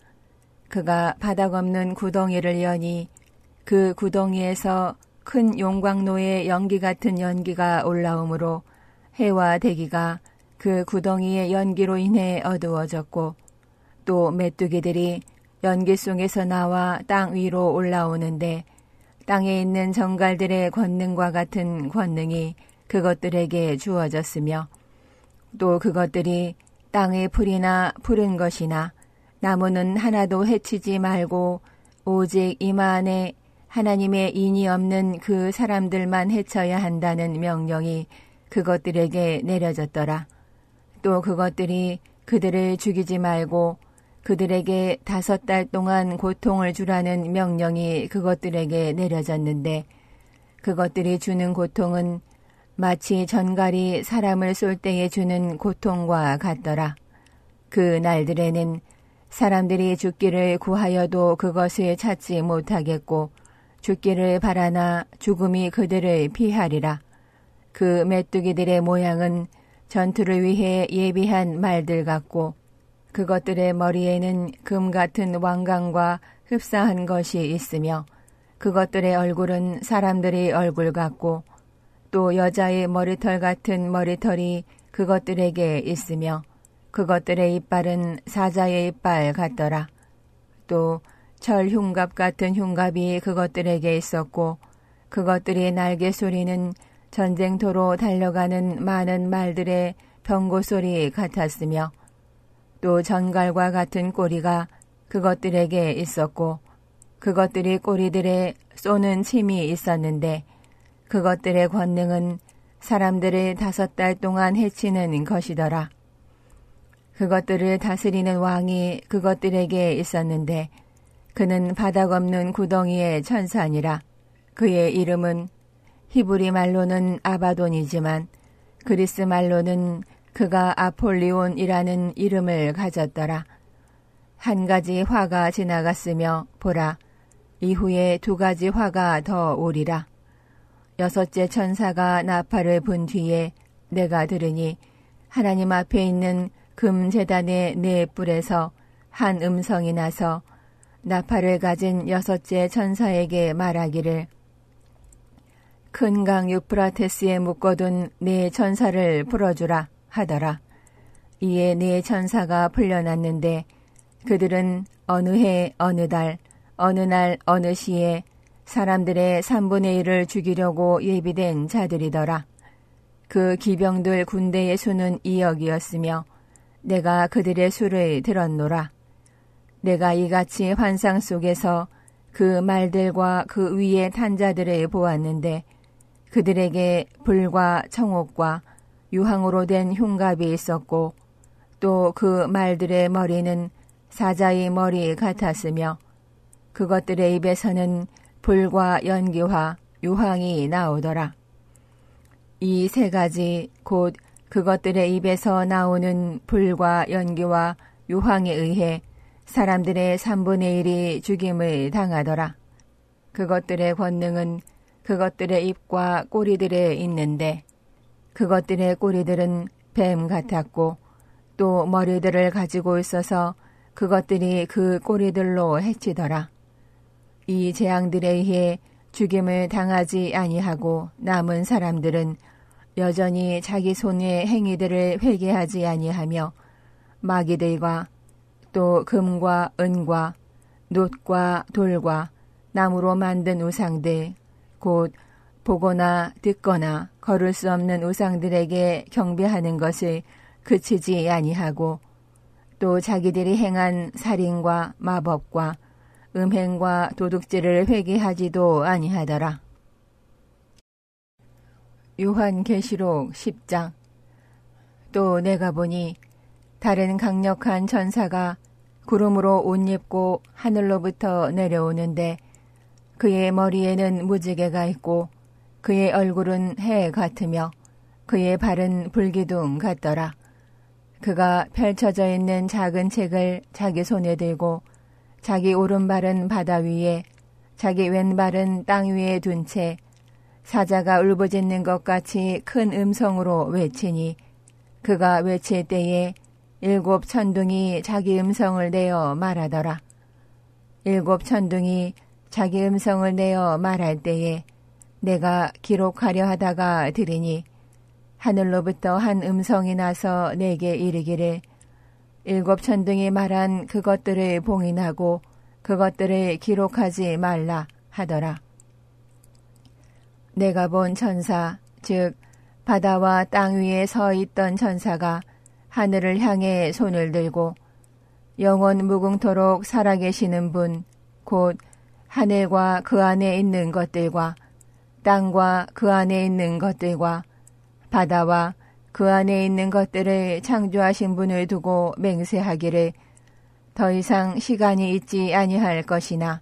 그가 바닥없는 구덩이를 여니 그 구덩이에서 큰 용광로의 연기 같은 연기가 올라오므로 해와 대기가 그 구덩이의 연기로 인해 어두워졌고 또 메뚜기들이 연기 속에서 나와 땅 위로 올라오는데 땅에 있는 정갈들의 권능과 같은 권능이 그것들에게 주어졌으며 또 그것들이 땅의 풀이나 푸른 것이나 나무는 하나도 해치지 말고 오직 이마 안에 하나님의 인이 없는 그 사람들만 해쳐야 한다는 명령이 그것들에게 내려졌더라. 또 그것들이 그들을 죽이지 말고 그들에게 5달 동안 고통을 주라는 명령이 그것들에게 내려졌는데 그것들이 주는 고통은 마치 전갈이 사람을 쏠 때에 주는 고통과 같더라. 그 날들에는 사람들이 죽기를 구하여도 그것을 찾지 못하겠고 죽기를 바라나 죽음이 그들을 피하리라. 그 메뚜기들의 모양은 전투를 위해 예비한 말들 같고 그것들의 머리에는 금 같은 왕관과 흡사한 것이 있으며 그것들의 얼굴은 사람들의 얼굴 같고 또 여자의 머리털 같은 머리털이 그것들에게 있으며 그것들의 이빨은 사자의 이빨 같더라. 또 철 흉갑 같은 흉갑이 그것들에게 있었고 그것들의 날개 소리는 전쟁터로 달려가는 많은 말들의 병고 소리 같았으며 또 전갈과 같은 꼬리가 그것들에게 있었고 그것들이 꼬리들에 쏘는 침이 있었는데 그것들의 권능은 사람들을 5달 동안 해치는 것이더라. 그것들을 다스리는 왕이 그것들에게 있었는데 그는 바닥없는 구덩이의 천사니라. 그의 이름은 히브리 말로는 아바돈이지만 그리스 말로는 그가 아폴리온이라는 이름을 가졌더라. 한 가지 화가 지나갔으며 보라, 이후에 2가지 화가 더 오리라. 6째 천사가 나팔을 분 뒤에 내가 들으니 하나님 앞에 있는 금 제단의 4뿔에서 한 음성이 나서 나팔을 가진 6째 천사에게 말하기를 큰 강 유프라테스에 묶어둔 4천사를 풀어주라 하더라. 이에 4천사가 풀려났는데 그들은 어느 해 어느 달 어느 날 어느 시에 사람들의 3분의 1을 죽이려고 예비된 자들이더라. 그 기병들 군대의 수는 2억이었으며 내가 그들의 수를 들었노라. 내가 이같이 환상 속에서 그 말들과 그 위에 탄 자들을 보았는데 그들에게 불과 청옥과 유황으로 된 흉갑이 있었고 또 그 말들의 머리는 사자의 머리 같았으며 그것들의 입에서는 불과 연기와 유황이 나오더라. 이 3가지 곧 그것들의 입에서 나오는 불과 연기와 유황에 의해 사람들의 3분의 1이 죽임을 당하더라. 그것들의 권능은 그것들의 입과 꼬리들에 있는데 그것들의 꼬리들은 뱀 같았고 또 머리들을 가지고 있어서 그것들이 그 꼬리들로 해치더라. 이 재앙들에 의해 죽임을 당하지 아니하고 남은 사람들은 여전히 자기 손의 행위들을 회개하지 아니하며 마귀들과 또 금과 은과 놋과 돌과 나무로 만든 우상들 곧 보거나 듣거나 걸을 수 없는 우상들에게 경배하는 것을 그치지 아니하고 또 자기들이 행한 살인과 마법과 음행과 도둑질을 회개하지도 아니하더라. 요한계시록 10장. 또 내가 보니 다른 강력한 천사가 구름으로 옷 입고 하늘로부터 내려오는데 그의 머리에는 무지개가 있고 그의 얼굴은 해 같으며 그의 발은 불기둥 같더라. 그가 펼쳐져 있는 작은 책을 자기 손에 들고 자기 오른발은 바다 위에 자기 왼발은 땅 위에 둔 채 사자가 울부짖는 것 같이 큰 음성으로 외치니 그가 외칠 때에 7 천둥이 자기 음성을 내어 말하더라. 일곱 천둥이 자기 음성을 내어 말할 때에 내가 기록하려 하다가 들으니 하늘로부터 한 음성이 나서 내게 이르기를 일곱 천둥이 말한 그것들을 봉인하고 그것들을 기록하지 말라 하더라. 내가 본 천사, 즉 바다와 땅 위에 서 있던 천사가 하늘을 향해 손을 들고 영원 무궁토록 살아계시는 분, 곧 하늘과 그 안에 있는 것들과 땅과 그 안에 있는 것들과 바다와 그 안에 있는 것들을 창조하신 분을 두고 맹세하기를 더 이상 시간이 있지 아니할 것이나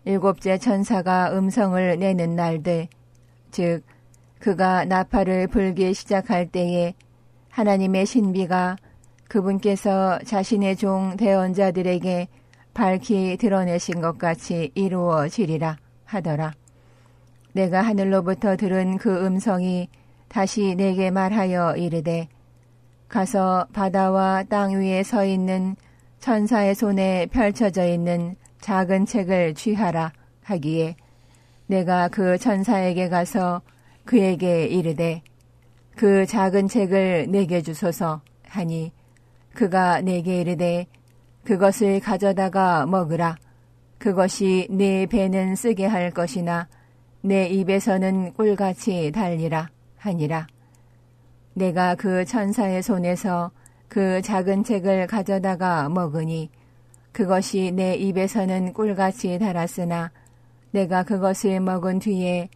일곱째 천사가 음성을 내는 날들, 즉 그가 나팔을 불기 시작할 때에 하나님의 신비가 그분께서 자신의 종 대언자들에게 밝히 드러내신 것 같이 이루어지리라 하더라. 내가 하늘로부터 들은 그 음성이 다시 내게 말하여 이르되 가서 바다와 땅 위에 서 있는 천사의 손에 펼쳐져 있는 작은 책을 취하라 하기에 내가 그 천사에게 가서 그에게 이르되 그 작은 책을 내게 주소서 하니 그가 내게 이르되 그것을 가져다가 먹으라. 그것이 네 배는 쓰게 할 것이나 내 입에서는 꿀같이 달리라 하니라. 내가 그 천사의 손에서 그 작은 책을 가져다가 먹으니 그것이 내 입에서는 꿀같이 달았으나 내가 그것을 먹은 뒤에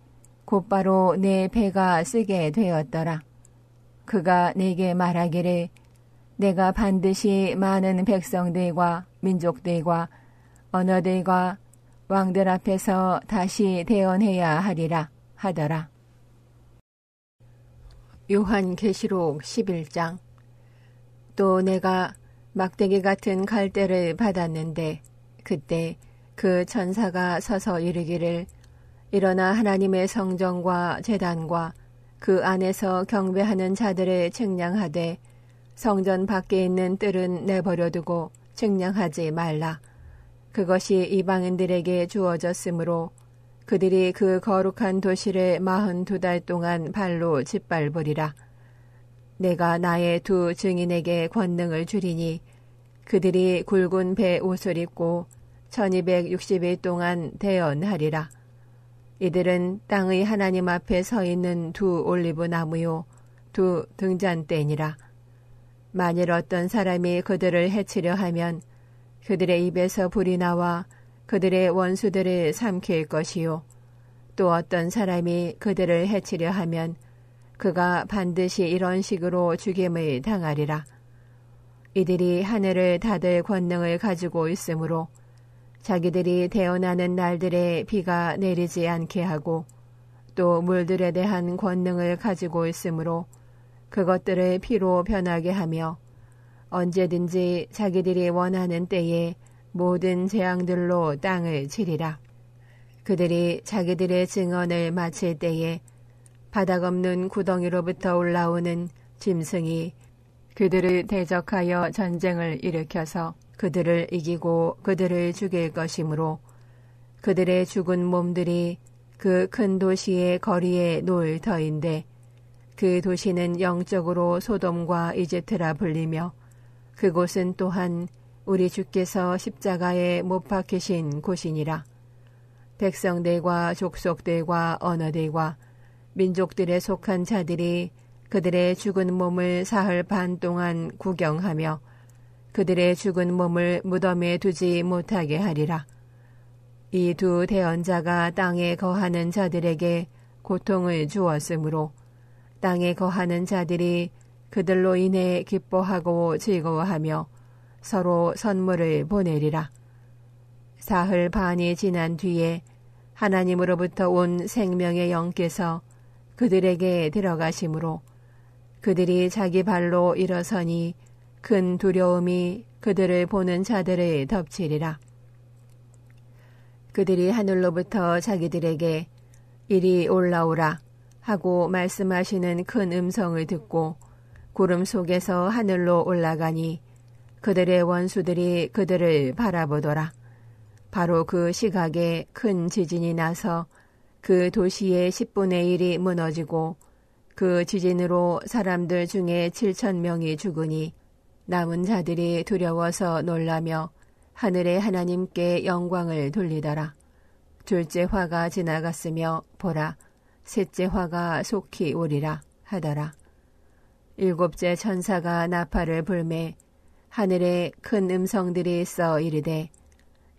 곧바로 내 배가 쓰게 되었더라. 그가 내게 말하기를 내가 반드시 많은 백성들과 민족들과 언어들과 왕들 앞에서 다시 대언해야 하리라 하더라. 요한계시록 11장. 또 내가 막대기 같은 갈대를 받았는데 그때 그 천사가 서서 이르기를 일어나 하나님의 성전과 제단과 그 안에서 경배하는 자들을 측량하되 성전 밖에 있는 뜰은 내버려두고 측량하지 말라. 그것이 이방인들에게 주어졌으므로 그들이 그 거룩한 도시를 42달 동안 발로 짓밟으리라. 내가 나의 두 증인에게 권능을 주리니 그들이 굵은 배 옷을 입고 1260일 동안 대언하리라. 이들은 땅의 하나님 앞에 서 있는 두 올리브 나무요 두 등잔대니라. 만일 어떤 사람이 그들을 해치려 하면 그들의 입에서 불이 나와 그들의 원수들을 삼킬 것이요 또 어떤 사람이 그들을 해치려 하면 그가 반드시 이런 식으로 죽임을 당하리라. 이들이 하늘을 닫을 권능을 가지고 있으므로 자기들이 대언하는 날들에 비가 내리지 않게 하고 또 물들에 대한 권능을 가지고 있으므로 그것들을 피로 변하게 하며 언제든지 자기들이 원하는 때에 모든 재앙들로 땅을 치리라. 그들이 자기들의 증언을 마칠 때에 바닥없는 구덩이로부터 올라오는 짐승이 그들을 대적하여 전쟁을 일으켜서 그들을 이기고 그들을 죽일 것이므로 그들의 죽은 몸들이 그 큰 도시의 거리에 놓을 터인데 그 도시는 영적으로 소돔과 이집트라 불리며 그곳은 또한 우리 주께서 십자가에 못 박히신 곳이니라. 백성들과 족속들과 언어들과 민족들에 속한 자들이 그들의 죽은 몸을 사흘 반 동안 구경하며 그들의 죽은 몸을 무덤에 두지 못하게 하리라. 이 두 대언자가 땅에 거하는 자들에게 고통을 주었으므로 땅에 거하는 자들이 그들로 인해 기뻐하고 즐거워하며 서로 선물을 보내리라. 사흘 반이 지난 뒤에 하나님으로부터 온 생명의 영께서 그들에게 들어가심으로 그들이 자기 발로 일어서니 큰 두려움이 그들을 보는 자들을 덮치리라. 그들이 하늘로부터 자기들에게 이리 올라오라 하고 말씀하시는 큰 음성을 듣고 구름 속에서 하늘로 올라가니 그들의 원수들이 그들을 바라보더라. 바로 그 시각에 큰 지진이 나서 그 도시의 10분의 1이 무너지고 그 지진으로 사람들 중에 7,000명이 죽으니 남은 자들이 두려워서 놀라며 하늘의 하나님께 영광을 돌리더라. 둘째 화가 지나갔으며 보라 셋째 화가 속히 오리라 하더라. 일곱째 천사가 나팔을 불매 하늘에 큰 음성들이 있어 이르되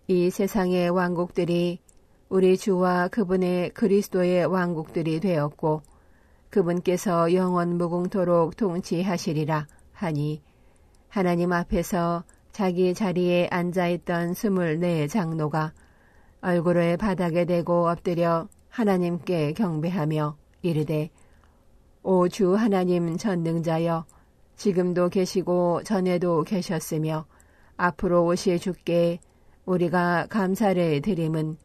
이 세상의 왕국들이 우리 주와 그분의 그리스도의 왕국들이 되었고 그분께서 영원 무궁토록 통치하시리라 하니 하나님 앞에서 자기 자리에 앉아있던 24 장로가 얼굴을 바닥에 대고 엎드려 하나님께 경배하며 이르되 오 주 하나님 전능자여 지금도 계시고 전에도 계셨으며 앞으로 오실 주께 우리가 감사를 드림은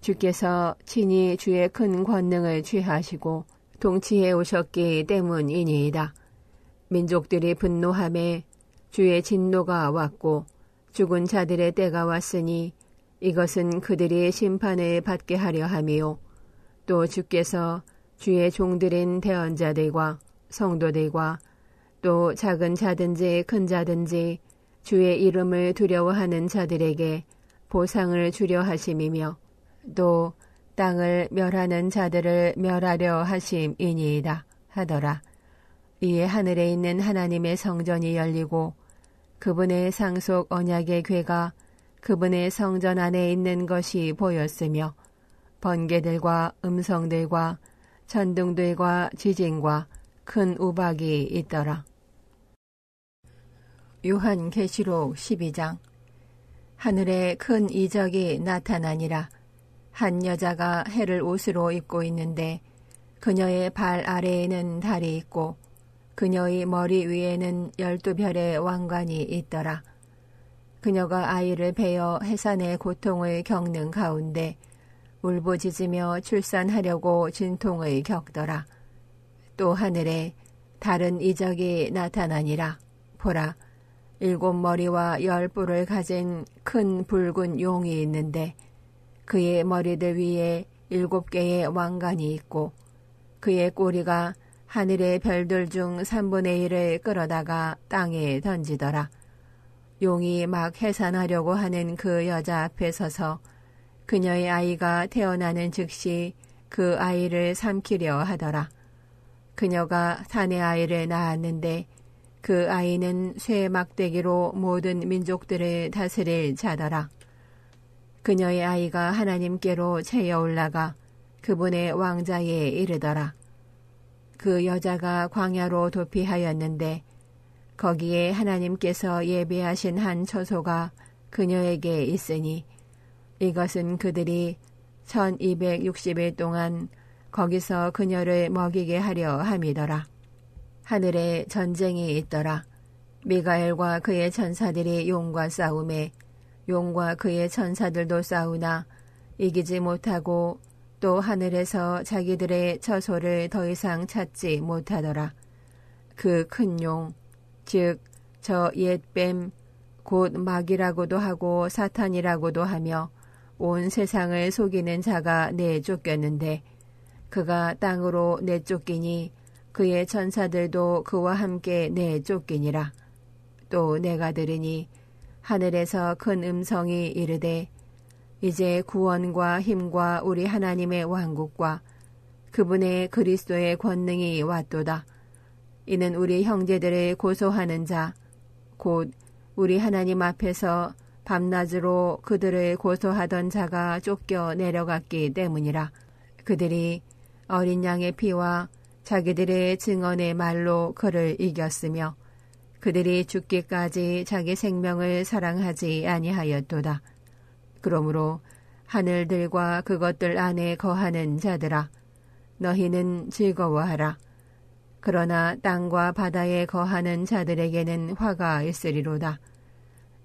주께서 친히 주의 큰 권능을 취하시고 통치해 오셨기 때문이니이다. 민족들이 분노하매 주의 진노가 왔고 죽은 자들의 때가 왔으니 이것은 그들이 심판을 받게 하려 함이요 또 주께서 주의 종들인 대언자들과 성도들과 또 작은 자든지 큰 자든지 주의 이름을 두려워하는 자들에게 보상을 주려 하심이며 또 땅을 멸하는 자들을 멸하려 하심이니이다 하더라. 이에 하늘에 있는 하나님의 성전이 열리고 그분의 상속 언약의 궤가 그분의 성전 안에 있는 것이 보였으며 번개들과 음성들과 천둥들과 지진과 큰 우박이 있더라. 요한계시록 12장. 하늘에 큰 이적이 나타나니라. 한 여자가 해를 옷으로 입고 있는데 그녀의 발 아래에는 달이 있고 그녀의 머리 위에는 12별의 왕관이 있더라. 그녀가 아이를 베어 해산의 고통을 겪는 가운데 울부짖으며 출산하려고 진통을 겪더라. 또 하늘에 다른 이적이 나타나니라. 보라, 7머리와 10뿔을 가진 큰 붉은 용이 있는데 그의 머리들 위에 7개의 왕관이 있고 그의 꼬리가 하늘의 별들 중 3분의 1을 끌어다가 땅에 던지더라. 용이 막 해산하려고 하는 그 여자 앞에 서서 그녀의 아이가 태어나는 즉시 그 아이를 삼키려 하더라. 그녀가 사내 아이를 낳았는데 그 아이는 쇠 막대기로 모든 민족들을 다스릴 자더라. 그녀의 아이가 하나님께로 채여 올라가 그분의 왕자에 이르더라. 그 여자가 광야로 도피하였는데 거기에 하나님께서 예배하신 한 처소가 그녀에게 있으니 이것은 그들이 1260일 동안 거기서 그녀를 먹이게 하려 함이더라. 하늘에 전쟁이 있더라. 미가엘과 그의 천사들이 용과 싸우매 용과 그의 천사들도 싸우나 이기지 못하고 또 하늘에서 자기들의 처소를 더 이상 찾지 못하더라. 그 큰 용, 즉 저 옛뱀, 곧 마귀라고도 하고 사탄이라고도 하며 온 세상을 속이는 자가 내쫓겼는데 그가 땅으로 내쫓기니 그의 천사들도 그와 함께 내쫓기니라. 또 내가 들으니 하늘에서 큰 음성이 이르되 이제 구원과 힘과 우리 하나님의 왕국과 그분의 그리스도의 권능이 왔도다. 이는 우리 형제들을 고소하는 자, 곧 우리 하나님 앞에서 밤낮으로 그들을 고소하던 자가 쫓겨 내려갔기 때문이라. 그들이 어린 양의 피와 자기들의 증언의 말로 그를 이겼으며 그들이 죽기까지 자기 생명을 사랑하지 아니하였도다. 그러므로 하늘들과 그것들 안에 거하는 자들아, 너희는 즐거워하라. 그러나 땅과 바다에 거하는 자들에게는 화가 있으리로다.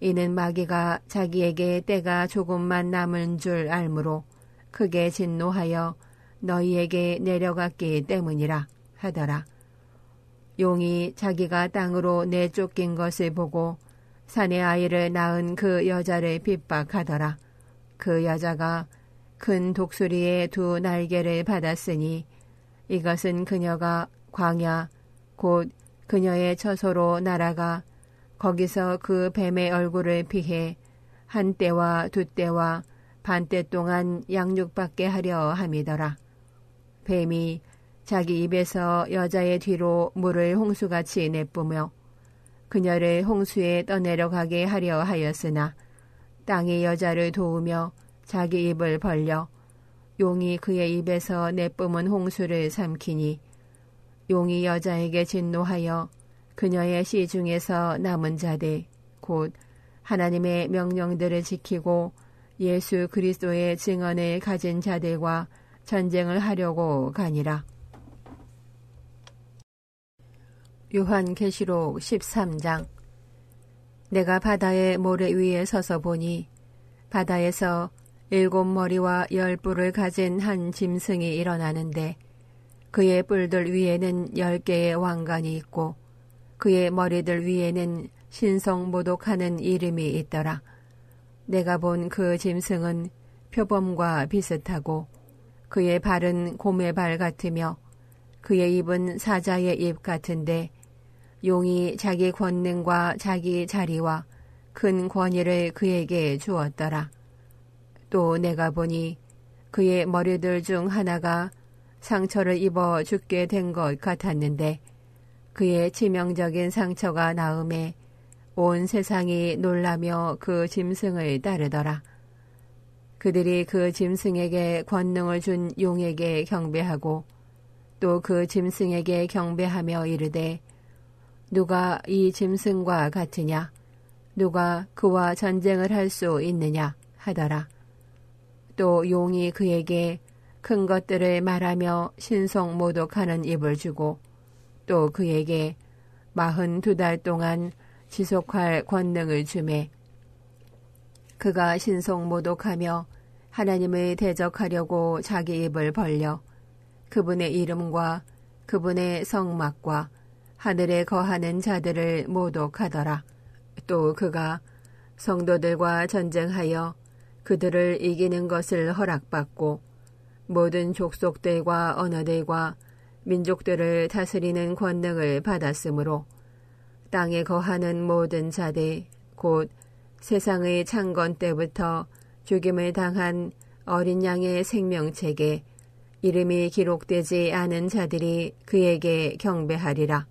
이는 마귀가 자기에게 때가 조금만 남은 줄 알므로 크게 진노하여 너희에게 내려갔기 때문이라 하더라. 용이 자기가 땅으로 내쫓긴 것을 보고 사내 아이를 낳은 그 여자를 핍박하더라. 그 여자가 큰 독수리의 두 날개를 받았으니 이것은 그녀가 광야 곧 그녀의 처소로 날아가 거기서 그 뱀의 얼굴을 피해 한 때와 두 때와 반때 동안 양육받게 하려 함이더라. 뱀이 자기 입에서 여자의 뒤로 물을 홍수같이 내뿜며 그녀를 홍수에 떠내려가게 하려 하였으나 땅이 여자를 도우며 자기 입을 벌려 용이 그의 입에서 내뿜은 홍수를 삼키니 용이 여자에게 진노하여 그녀의 씨 중에서 남은 자들 곧 하나님의 명령들을 지키고 예수 그리스도의 증언을 가진 자들과 전쟁을 하려고 가니라. 요한계시록 13장. 내가 바다의 모래 위에 서서 보니 바다에서 7머리와 10뿔을 가진 한 짐승이 일어나는데 그의 뿔들 위에는 10개의 왕관이 있고 그의 머리들 위에는 신성모독하는 이름이 있더라. 내가 본 그 짐승은 표범과 비슷하고 그의 발은 곰의 발 같으며 그의 입은 사자의 입 같은데 용이 자기 권능과 자기 자리와 큰 권위를 그에게 주었더라. 또 내가 보니 그의 머리들 중 하나가 상처를 입어 죽게 된 것 같았는데 그의 치명적인 상처가 나음에 온 세상이 놀라며 그 짐승을 따르더라. 그들이 그 짐승에게 권능을 준 용에게 경배하고 또 그 짐승에게 경배하며 이르되 누가 이 짐승과 같으냐? 누가 그와 전쟁을 할 수 있느냐? 하더라. 또 용이 그에게 큰 것들을 말하며 신성모독하는 입을 주고 또 그에게 42달 동안 지속할 권능을 주매 그가 신성모독하며 하나님을 대적하려고 자기 입을 벌려 그분의 이름과 그분의 성막과 하늘에 거하는 자들을 모독하더라. 또 그가 성도들과 전쟁하여 그들을 이기는 것을 허락받고 모든 족속들과 언어들과 민족들을 다스리는 권능을 받았으므로 땅에 거하는 모든 자들 곧 세상의 창건 때부터 죽임을 당한 어린 양의 생명책에 이름이 기록되지 않은 자들이 그에게 경배하리라.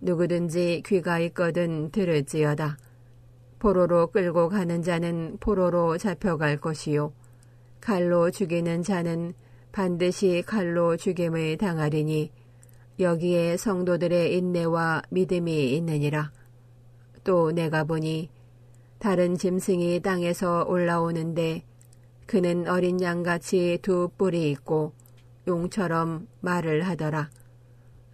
누구든지 귀가 있거든 들을지어다. 포로로 끌고 가는 자는 포로로 잡혀갈 것이요 칼로 죽이는 자는 반드시 칼로 죽임을 당하리니 여기에 성도들의 인내와 믿음이 있느니라. 또 내가 보니 다른 짐승이 땅에서 올라오는데 그는 어린 양같이 두 뿔이 있고 용처럼 말을 하더라.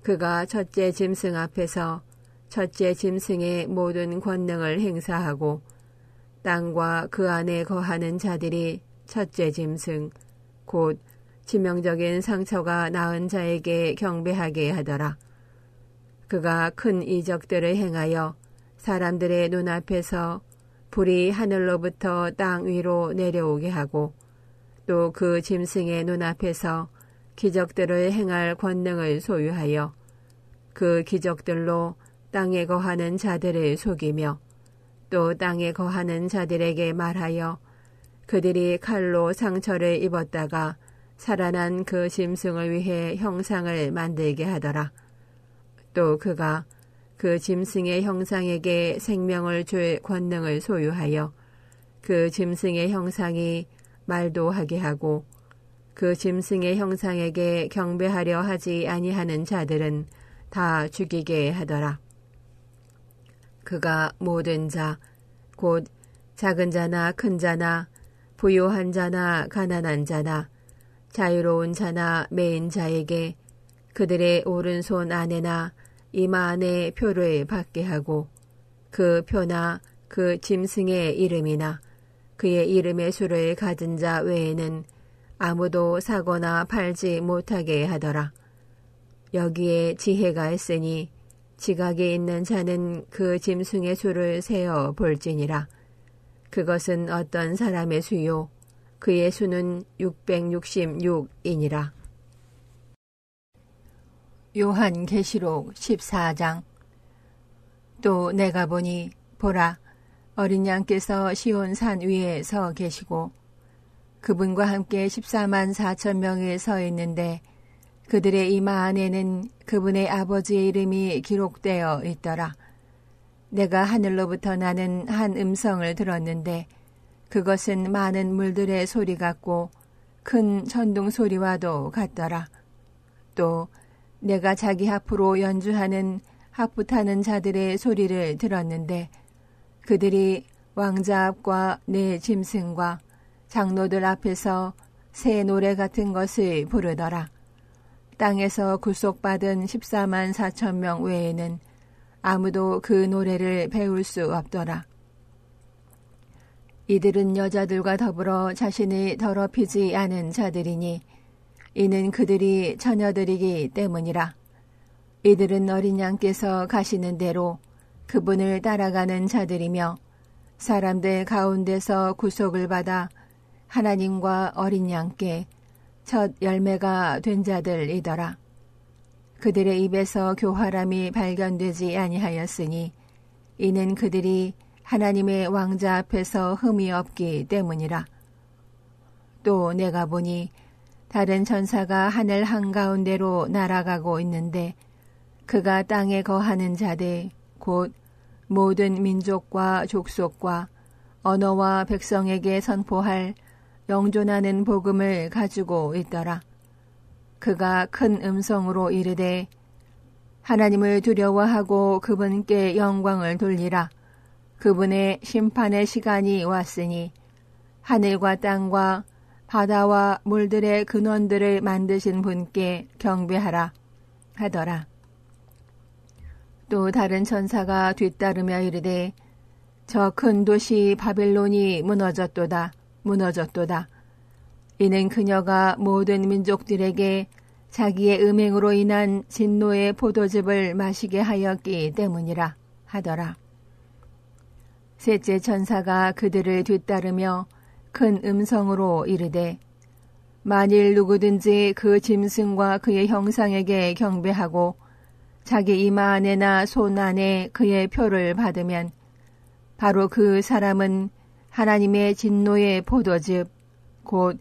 그가 첫째 짐승 앞에서 첫째 짐승의 모든 권능을 행사하고 땅과 그 안에 거하는 자들이 첫째 짐승 곧 치명적인 상처가 나은 자에게 경배하게 하더라. 그가 큰 이적들을 행하여 사람들의 눈앞에서 불이 하늘로부터 땅 위로 내려오게 하고 또 그 짐승의 눈앞에서 기적들을 행할 권능을 소유하여 그 기적들로 땅에 거하는 자들을 속이며 또 땅에 거하는 자들에게 말하여 그들이 칼로 상처를 입었다가 살아난 그 짐승을 위해 형상을 만들게 하더라. 또 그가 그 짐승의 형상에게 생명을 줄 권능을 소유하여 그 짐승의 형상이 말도 하게 하고 그 짐승의 형상에게 경배하려 하지 아니하는 자들은 다 죽이게 하더라. 그가 모든 자, 곧 작은 자나 큰 자나 부유한 자나 가난한 자나 자유로운 자나 매인 자에게 그들의 오른손 안에나 이마 안에 표를 받게 하고 그 표나 그 짐승의 이름이나 그의 이름의 수를 가진 자 외에는 아무도 사거나 팔지 못하게 하더라. 여기에 지혜가 있으니 지각이 있는 자는 그 짐승의 수를 세어 볼지니라. 그것은 어떤 사람의 수요 그의 수는 666이니라. 요한계시록 14장. 또 내가 보니 보라, 어린 양께서 시온산 위에 서 계시고 그분과 함께 14만 4천 명이 서 있는데 그들의 이마 안에는 그분의 아버지의 이름이 기록되어 있더라. 내가 하늘로부터 나는 한 음성을 들었는데 그것은 많은 물들의 소리 같고 큰 천둥 소리와도 같더라. 또 내가 자기 하프로 연주하는 하프 타는 자들의 소리를 들었는데 그들이 왕자 앞과 네 짐승과 장로들 앞에서 새 노래 같은 것을 부르더라. 땅에서 구속받은 14만 4천 명 외에는 아무도 그 노래를 배울 수 없더라. 이들은 여자들과 더불어 자신이 더럽히지 않은 자들이니 이는 그들이 처녀들이기 때문이라. 이들은 어린 양께서 가시는 대로 그분을 따라가는 자들이며 사람들 가운데서 구속을 받아 하나님과 어린 양께 첫 열매가 된 자들이더라. 그들의 입에서 교활함이 발견되지 아니하였으니 이는 그들이 하나님의 왕자 앞에서 흠이 없기 때문이라. 또 내가 보니 다른 천사가 하늘 한가운데로 날아가고 있는데 그가 땅에 거하는 자들 곧 모든 민족과 족속과 언어와 백성에게 선포할 영존하는 복음을 가지고 있더라. 그가 큰 음성으로 이르되 하나님을 두려워하고 그분께 영광을 돌리라. 그분의 심판의 시간이 왔으니 하늘과 땅과 바다와 물들의 근원들을 만드신 분께 경배하라 하더라. 또 다른 천사가 뒤따르며 이르되 저 큰 도시 바벨론이 무너졌도다. 이는 그녀가 모든 민족들에게 자기의 음행으로 인한 진노의 포도즙을 마시게 하였기 때문이라 하더라. 셋째 천사가 그들을 뒤따르며 큰 음성으로 이르되 만일 누구든지 그 짐승과 그의 형상에게 경배하고 자기 이마 안에나 손 안에 그의 표를 받으면 바로 그 사람은 하나님의 진노의 포도즙 곧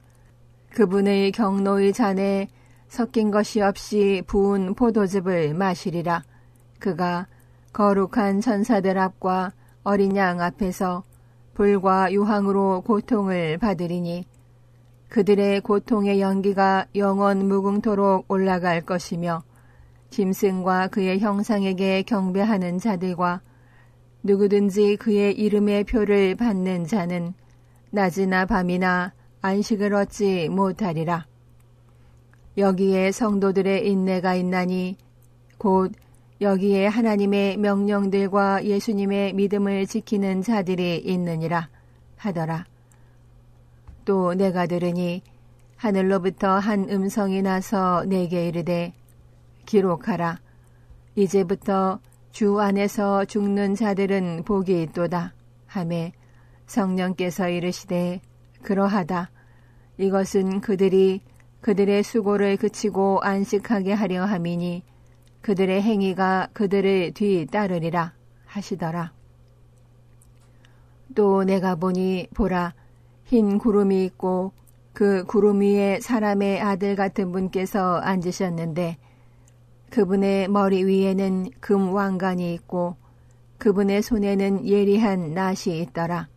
그분의 경노의 잔에 섞인 것이 없이 부은 포도즙을 마시리라. 그가 거룩한 천사들 앞과 어린 양 앞에서 불과 유황으로 고통을 받으리니 그들의 고통의 연기가 영원 무궁토록 올라갈 것이며 짐승과 그의 형상에게 경배하는 자들과 누구든지 그의 이름의 표를 받는 자는 낮이나 밤이나 안식을 얻지 못하리라. 여기에 성도들의 인내가 있나니 곧 여기에 하나님의 명령들과 예수님의 믿음을 지키는 자들이 있느니라 하더라. 또 내가 들으니 하늘로부터 한 음성이 나서 내게 이르되 기록하라. 이제부터 주 안에서 죽는 자들은 복이 있도다 하매 성령께서 이르시되 그러하다. 이것은 그들이 그들의 수고를 그치고 안식하게 하려 함이니 그들의 행위가 그들을 뒤따르리라 하시더라. 또 내가 보니 보라 흰 구름이 있고 그 구름 위에 사람의 아들 같은 분께서 앉으셨는데 그분의 머리 위에는 금 왕관이 있고 그분의 손에는 예리한 낫이 있더라.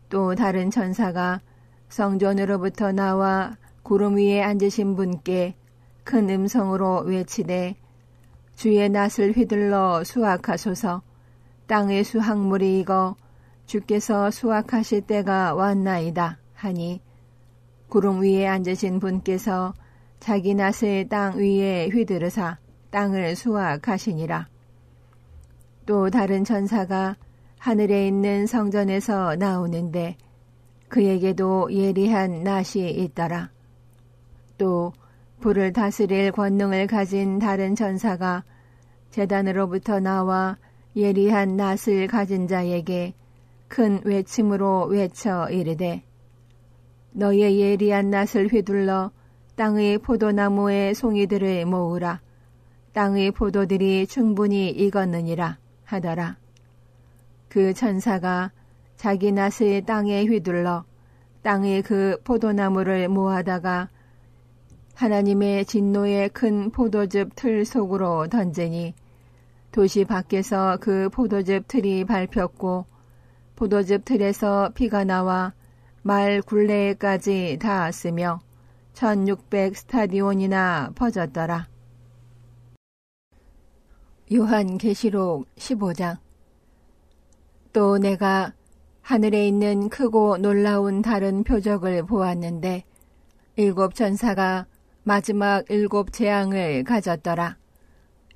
또 다른 천사가 성전으로부터 나와 구름 위에 앉으신 분께 큰 음성으로 외치되 주의 낫을 휘둘러 수확하소서. 땅의 수확물이 익어 주께서 수확하실 때가 왔나이다 하니 구름 위에 앉으신 분께서 자기 낫을 땅 위에 휘두르사 땅을 수확하시니라. 또 다른 천사가 하늘에 있는 성전에서 나오는데 그에게도 예리한 낫이 있더라. 또 불을 다스릴 권능을 가진 다른 천사가 제단으로부터 나와 예리한 낫을 가진 자에게 큰 외침으로 외쳐 이르되 너의 예리한 낫을 휘둘러 땅의 포도나무의 송이들을 모으라. 땅의 포도들이 충분히 익었느니라 하더라. 그 천사가 자기 낫을 땅에 휘둘러 땅의 그 포도나무를 모아다가 하나님의 진노의 큰 포도즙 틀 속으로 던지니 도시 밖에서 그 포도즙 틀이 밟혔고 포도즙 틀에서 피가 나와 말 굴레까지 닿았으며 1600 스타디온이나 퍼졌더라. 요한계시록 15장. 또 내가 하늘에 있는 크고 놀라운 다른 표적을 보았는데 7 천사가 마지막 7 재앙을 가졌더라.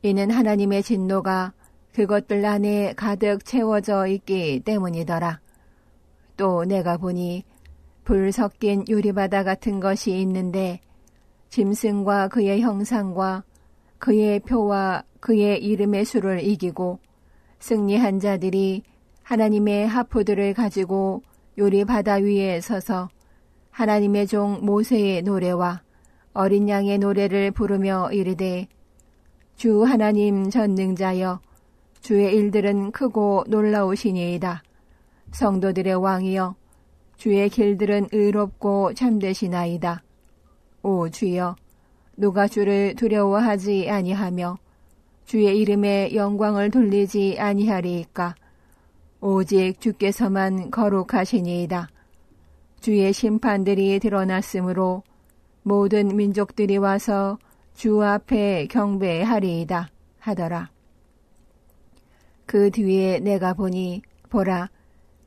이는 하나님의 진노가 그것들 안에 가득 채워져 있기 때문이더라. 또 내가 보니 불 섞인 유리바다 같은 것이 있는데 짐승과 그의 형상과 그의 표와 그의 이름의 수를 이기고 승리한 자들이 하나님의 하프들을 가지고 유리바다 위에 서서 하나님의 종 모세의 노래와 어린 양의 노래를 부르며 이르되 주 하나님 전능자여 주의 일들은 크고 놀라우시니이다. 성도들의 왕이여 주의 길들은 의롭고 참되시나이다. 오 주여 누가 주를 두려워하지 아니하며 주의 이름에 영광을 돌리지 아니하리이까. 오직 주께서만 거룩하시니이다. 주의 심판들이 드러났으므로 모든 민족들이 와서 주 앞에 경배하리이다 하더라. 그 뒤에 내가 보니 보라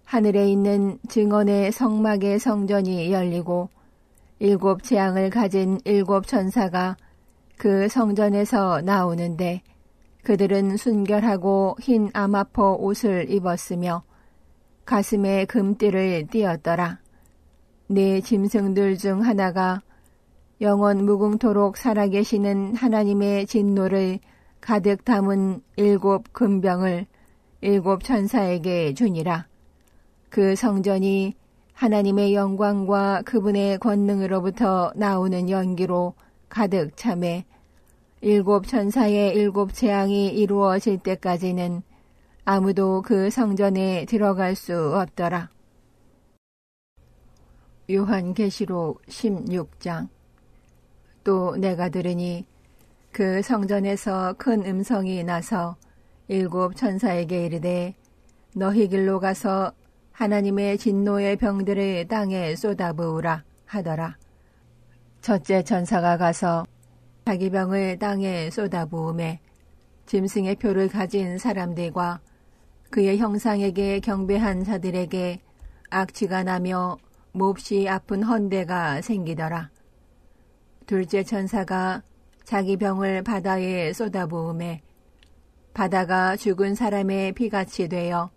하늘에 있는 증언의 성막의 성전이 열리고 7 재앙을 가진 7 천사가 그 성전에서 나오는데 그들은 순결하고 흰 아마포 옷을 입었으며 가슴에 금띠를 띠었더라. 네 짐승들 중 하나가 영원 무궁토록 살아계시는 하나님의 진노를 가득 담은 7 금병을 7 천사에게 주니라. 그 성전이 하나님의 영광과 그분의 권능으로부터 나오는 연기로 가득 차매 7 천사의 7 재앙이 이루어질 때까지는 아무도 그 성전에 들어갈 수 없더라. 요한계시록 16장. 또 내가 들으니 그 성전에서 큰 음성이 나서 7 천사에게 이르되 너희 길로 가서 하나님의 진노의 병들을 땅에 쏟아부으라 하더라. 첫째 천사가 가서 자기 병을 땅에 쏟아부으매 짐승의 표를 가진 사람들과 그의 형상에게 경배한 자들에게 악취가 나며 몹시 아픈 헌대가 생기더라. 둘째 천사가 자기 병을 바다에 쏟아부으매 바다가 죽은 사람의 피같이 되어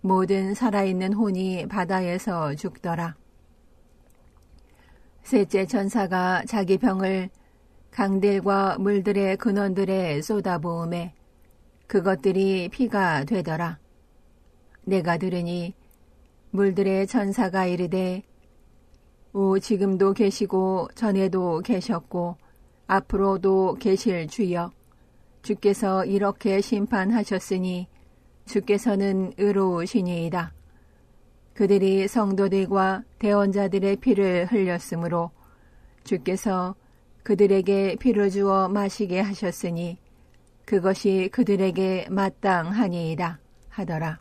모든 살아있는 혼이 바다에서 죽더라. 셋째 천사가 자기 병을 강들과 물들의 근원들에 쏟아부으매 그것들이 피가 되더라. 내가 들으니 물들의 천사가 이르되 오 지금도 계시고 전에도 계셨고 앞으로도 계실 주여 주께서 이렇게 심판하셨으니 주께서는 의로우시니이다. 그들이 성도들과 대언자들의 피를 흘렸으므로 주께서 그들에게 피를 주어 마시게 하셨으니 그것이 그들에게 마땅하니이다 하더라.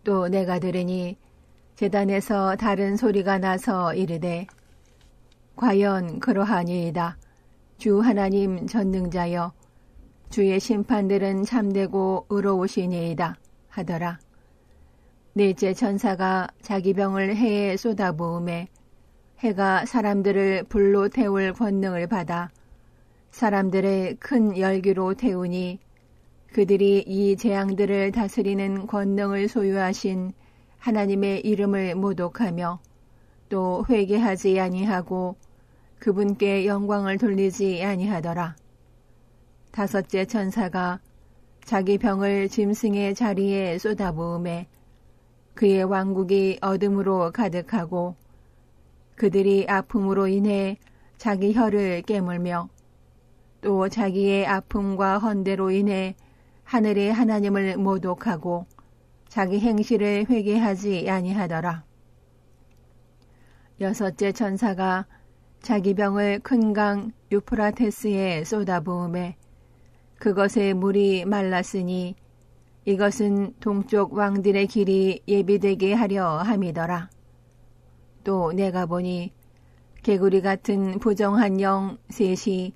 또 내가 들으니 제단에서 다른 소리가 나서 이르되 과연 그러하니이다. 주 하나님 전능자여 주의 심판들은 참되고 의로우시니이다 하더라. 넷째 천사가 자기 병을 해에 쏟아부으매 해가 사람들을 불로 태울 권능을 받아 사람들을 큰 열기로 태우니 그들이 이 재앙들을 다스리는 권능을 소유하신 하나님의 이름을 모독하며 또 회개하지 아니하고 그분께 영광을 돌리지 아니하더라. 다섯째 천사가 자기 병을 짐승의 자리에 쏟아부으매 그의 왕국이 어둠으로 가득하고 그들이 아픔으로 인해 자기 혀를 깨물며 또 자기의 아픔과 헌대로 인해 하늘의 하나님을 모독하고 자기 행실을 회개하지 아니하더라. 여섯째 천사가 자기 병을 큰 강 유프라테스에 쏟아부음에 그것의 물이 말랐으니 이것은 동쪽 왕들의 길이 예비되게 하려 함이더라. 또 내가 보니 개구리 같은 부정한 영 셋이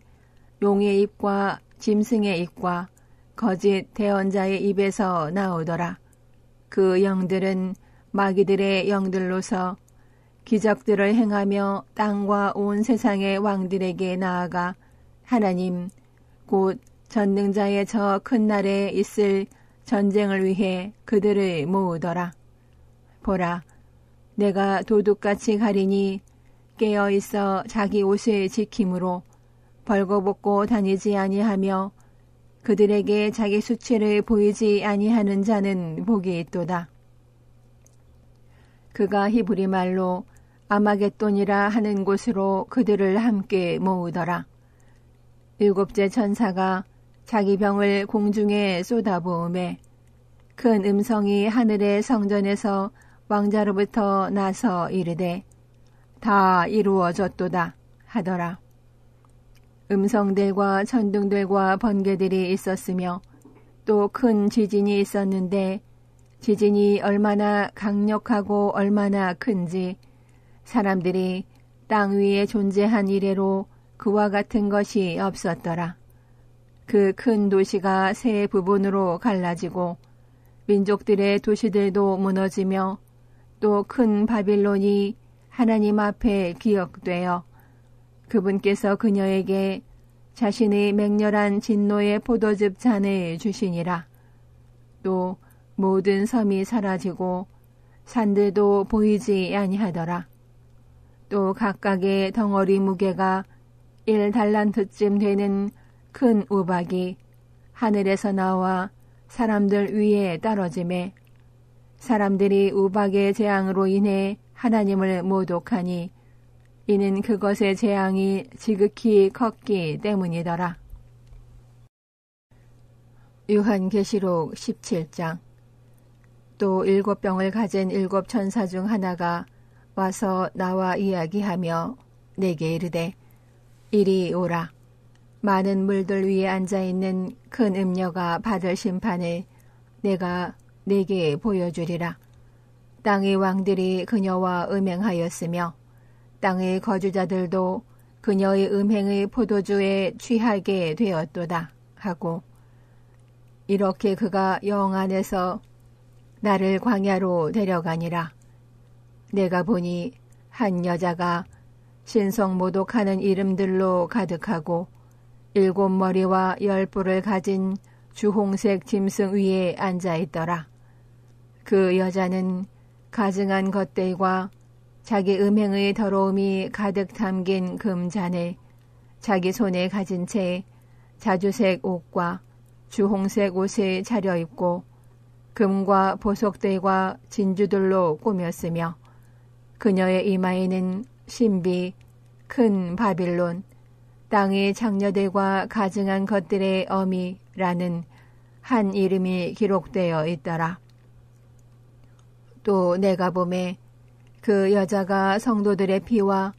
용의 입과 짐승의 입과 거짓 대언자의 입에서 나오더라. 그 영들은 마귀들의 영들로서 기적들을 행하며 땅과 온 세상의 왕들에게 나아가 하나님 곧 전능자의 저 큰 날에 있을 전쟁을 위해 그들을 모으더라. 보라, 내가 도둑같이 가리니 깨어있어 자기 옷을 지킴으로 벌거벗고 다니지 아니하며 그들에게 자기 수치를 보이지 아니하는 자는 복이 있도다. 그가 히브리 말로 아마겟돈이라 하는 곳으로 그들을 함께 모으더라. 일곱째 천사가 자기 병을 공중에 쏟아부음에 큰 음성이 하늘의 성전에서 왕자로부터 나서 이르되 다 이루어졌도다 하더라. 음성들과 천둥들과 번개들이 있었으며 또 큰 지진이 있었는데 지진이 얼마나 강력하고 얼마나 큰지 사람들이 땅 위에 존재한 이래로 그와 같은 것이 없었더라. 그 큰 도시가 세 부분으로 갈라지고 민족들의 도시들도 무너지며 또 큰 바빌론이 하나님 앞에 기억되어 그분께서 그녀에게 자신의 맹렬한 진노의 포도즙 잔을 주시니라. 또 모든 섬이 사라지고 산들도 보이지 아니하더라. 또 각각의 덩어리 무게가 1달란트쯤 되는 큰 우박이 하늘에서 나와 사람들 위에 떨어지매 사람들이 우박의 재앙으로 인해 하나님을 모독하니 이는 그것의 재앙이 지극히 컸기 때문이더라. 요한계시록 17장. 또 7병을 가진 7천사 중 하나가 와서 나와 이야기하며 내게 이르되 이리 오라. 많은 물들 위에 앉아있는 큰 음녀가 받을 심판을 내가 네게 보여주리라. 땅의 왕들이 그녀와 음행하였으며 땅의 거주자들도 그녀의 음행의 포도주에 취하게 되었도다 하고 이렇게 그가 영 안에서 나를 광야로 데려가니라. 내가 보니 한 여자가 신성모독하는 이름들로 가득하고 7머리와 10뿔을 가진 주홍색 짐승 위에 앉아있더라. 그 여자는 가증한 것들과 자기 음행의 더러움이 가득 담긴 금잔을 자기 손에 가진 채 자주색 옷과 주홍색 옷을 차려입고 금과 보석들과 진주들로 꾸몄으며 그녀의 이마에는 신비, 큰 바빌론, 땅의 장녀들과 가증한 것들의 어미라는 한 이름이 기록되어 있더라. 또 내가 보매 그 여자가 성도들의 피와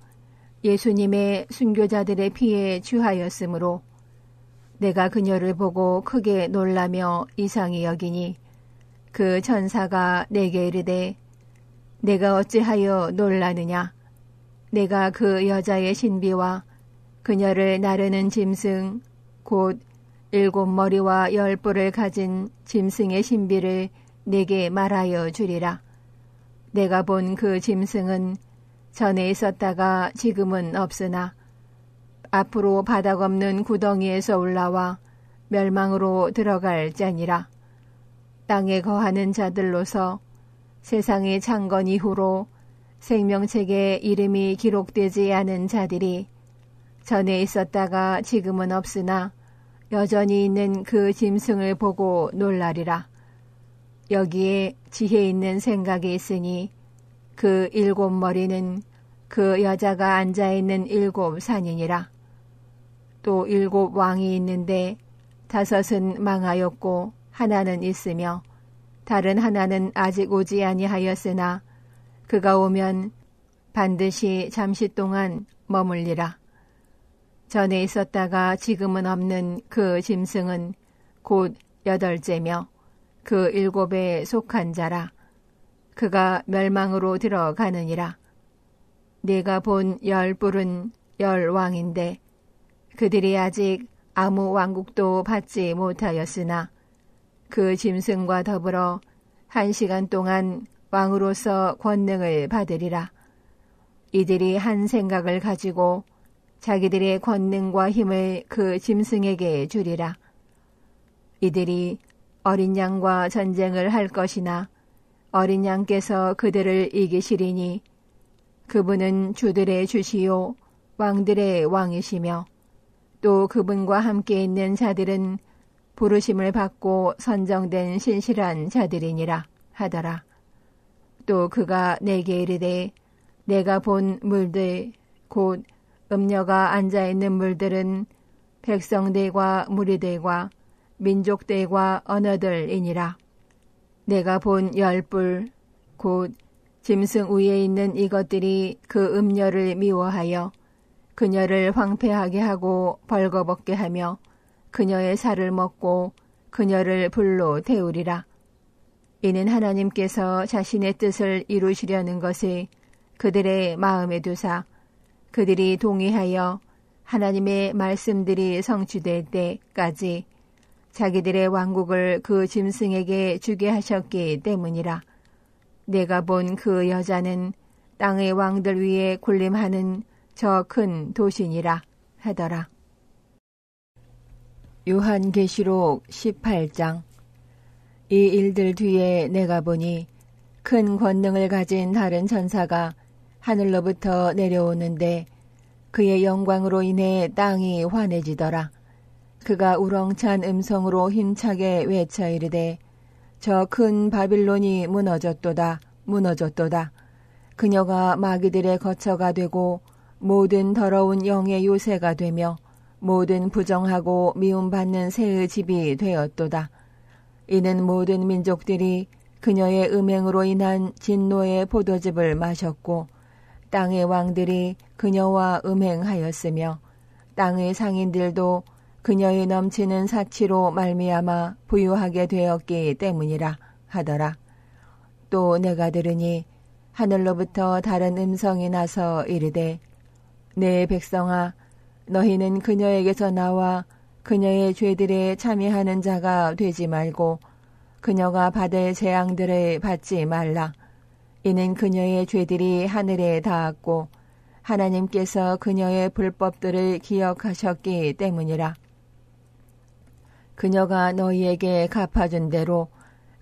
예수님의 순교자들의 피에 취하였으므로 내가 그녀를 보고 크게 놀라며 이상히 여기니 그 천사가 내게 이르되 내가 어찌하여 놀라느냐. 내가 그 여자의 신비와 그녀를 나르는 짐승 곧 7머리와 10뿔을 가진 짐승의 신비를 내게 말하여 주리라. 내가 본 그 짐승은 전에 있었다가 지금은 없으나 앞으로 바닥 없는 구덩이에서 올라와 멸망으로 들어갈 자니라. 땅에 거하는 자들로서 세상의 창건 이후로 생명책에 이름이 기록되지 않은 자들이 전에 있었다가 지금은 없으나 여전히 있는 그 짐승을 보고 놀라리라. 여기에 지혜 있는 생각이 있으니 그 7머리는 그 여자가 앉아있는 7 산이니라. 또 7 왕이 있는데 5은 망하였고 하나는 있으며 다른 하나는 아직 오지 아니하였으나 그가 오면 반드시 잠시 동안 머물리라. 전에 있었다가 지금은 없는 그 짐승은 곧 8째며 그 7에 속한 자라. 그가 멸망으로 들어가느니라. 네가 본 10뿔은 10왕인데 그들이 아직 아무 왕국도 받지 못하였으나 그 짐승과 더불어 1시간 동안 왕으로서 권능을 받으리라. 이들이 한 생각을 가지고 자기들의 권능과 힘을 그 짐승에게 주리라. 이들이 어린 양과 전쟁을 할 것이나 어린 양께서 그들을 이기시리니 그분은 주들의 주시요 왕들의 왕이시며 또 그분과 함께 있는 자들은 부르심을 받고 선정된 신실한 자들이니라 하더라. 또 그가 내게 이르되 내가 본 물들 곧 음녀가 앉아있는 물들은 백성들과 무리들과 민족들과 언어들이니라. 내가 본 10뿔 곧 짐승 위에 있는 이것들이 그 음녀를 미워하여 그녀를 황폐하게 하고 벌거벗게 하며 그녀의 살을 먹고 그녀를 불로 태우리라. 이는 하나님께서 자신의 뜻을 이루시려는 것을 그들의 마음에 두사 그들이 동의하여 하나님의 말씀들이 성취될 때까지 자기들의 왕국을 그 짐승에게 주게 하셨기 때문이라. 내가 본 그 여자는 땅의 왕들 위에 군림하는 저 큰 도시니라 하더라. 요한계시록 18장. 이 일들 뒤에 내가 보니 큰 권능을 가진 다른 전사가 하늘로부터 내려오는데 그의 영광으로 인해 땅이 환해지더라. 그가 우렁찬 음성으로 힘차게 외쳐 이르되 저 큰 바빌론이 무너졌도다 무너졌도다. 그녀가 마귀들의 거처가 되고 모든 더러운 영의 요새가 되며 모든 부정하고 미움받는 새의 집이 되었도다. 이는 모든 민족들이 그녀의 음행으로 인한 진노의 포도즙을 마셨고 땅의 왕들이 그녀와 음행하였으며 땅의 상인들도 그녀의 넘치는 사치로 말미암아 부유하게 되었기 때문이라 하더라. 또 내가 들으니 하늘로부터 다른 음성이 나서 이르되 내 백성아 너희는 그녀에게서 나와 그녀의 죄들에 참여하는 자가 되지 말고 그녀가 받을 재앙들을 받지 말라. 이는 그녀의 죄들이 하늘에 닿았고 하나님께서 그녀의 불법들을 기억하셨기 때문이라. 그녀가 너희에게 갚아준 대로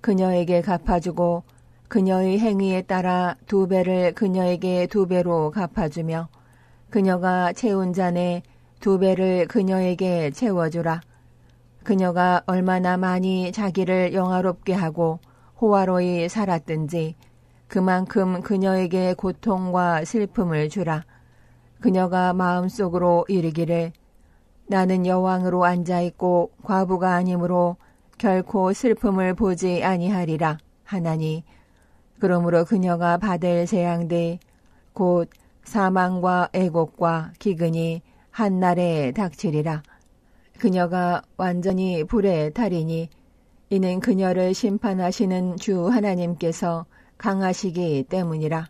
그녀에게 갚아주고 그녀의 행위에 따라 2배를 그녀에게 2배로 갚아주며 그녀가 채운 잔에 2배를 그녀에게 채워주라. 그녀가 얼마나 많이 자기를 영화롭게 하고 호화로이 살았든지 그만큼 그녀에게 고통과 슬픔을 주라. 그녀가 마음속으로 이르기를 나는 여왕으로 앉아있고 과부가 아니므로 결코 슬픔을 보지 아니하리라 하나니 그러므로 그녀가 받을 재앙들 곧 사망과 애곡과 기근이 한날에 닥치리라. 그녀가 완전히 불에 타리니 이는 그녀를 심판하시는 주 하나님께서 강하시기 때문이라.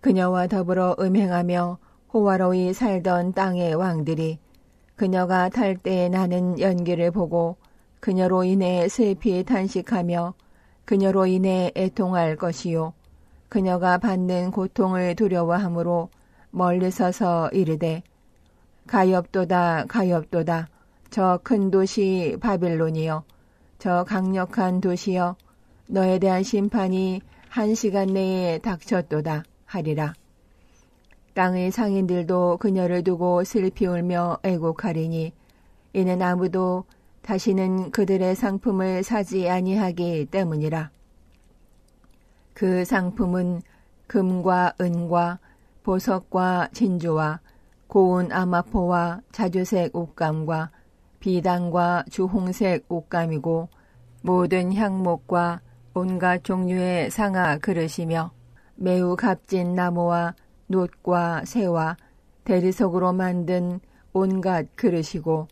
그녀와 더불어 음행하며 호화로이 살던 땅의 왕들이 그녀가 탈 때에 나는 연기를 보고 그녀로 인해 슬피 탄식하며 그녀로 인해 애통할 것이요 그녀가 받는 고통을 두려워하므로 멀리 서서 이르되 가엾도다 가엾도다 저 큰 도시 바빌론이여 저 강력한 도시여 너에 대한 심판이 1시간 내에 닥쳤도다 하리라. 땅의 상인들도 그녀를 두고 슬피 울며 애곡하리니 이는 아무도 다시는 그들의 상품을 사지 아니하기 때문이라. 그 상품은 금과 은과 보석과 진주와 고운 아마포와 자주색 옷감과 비단과 주홍색 옷감이고 모든 향목과 온갖 종류의 상아 그릇이며 매우 값진 나무와 놋과 새와 대리석으로 만든 온갖 그릇이고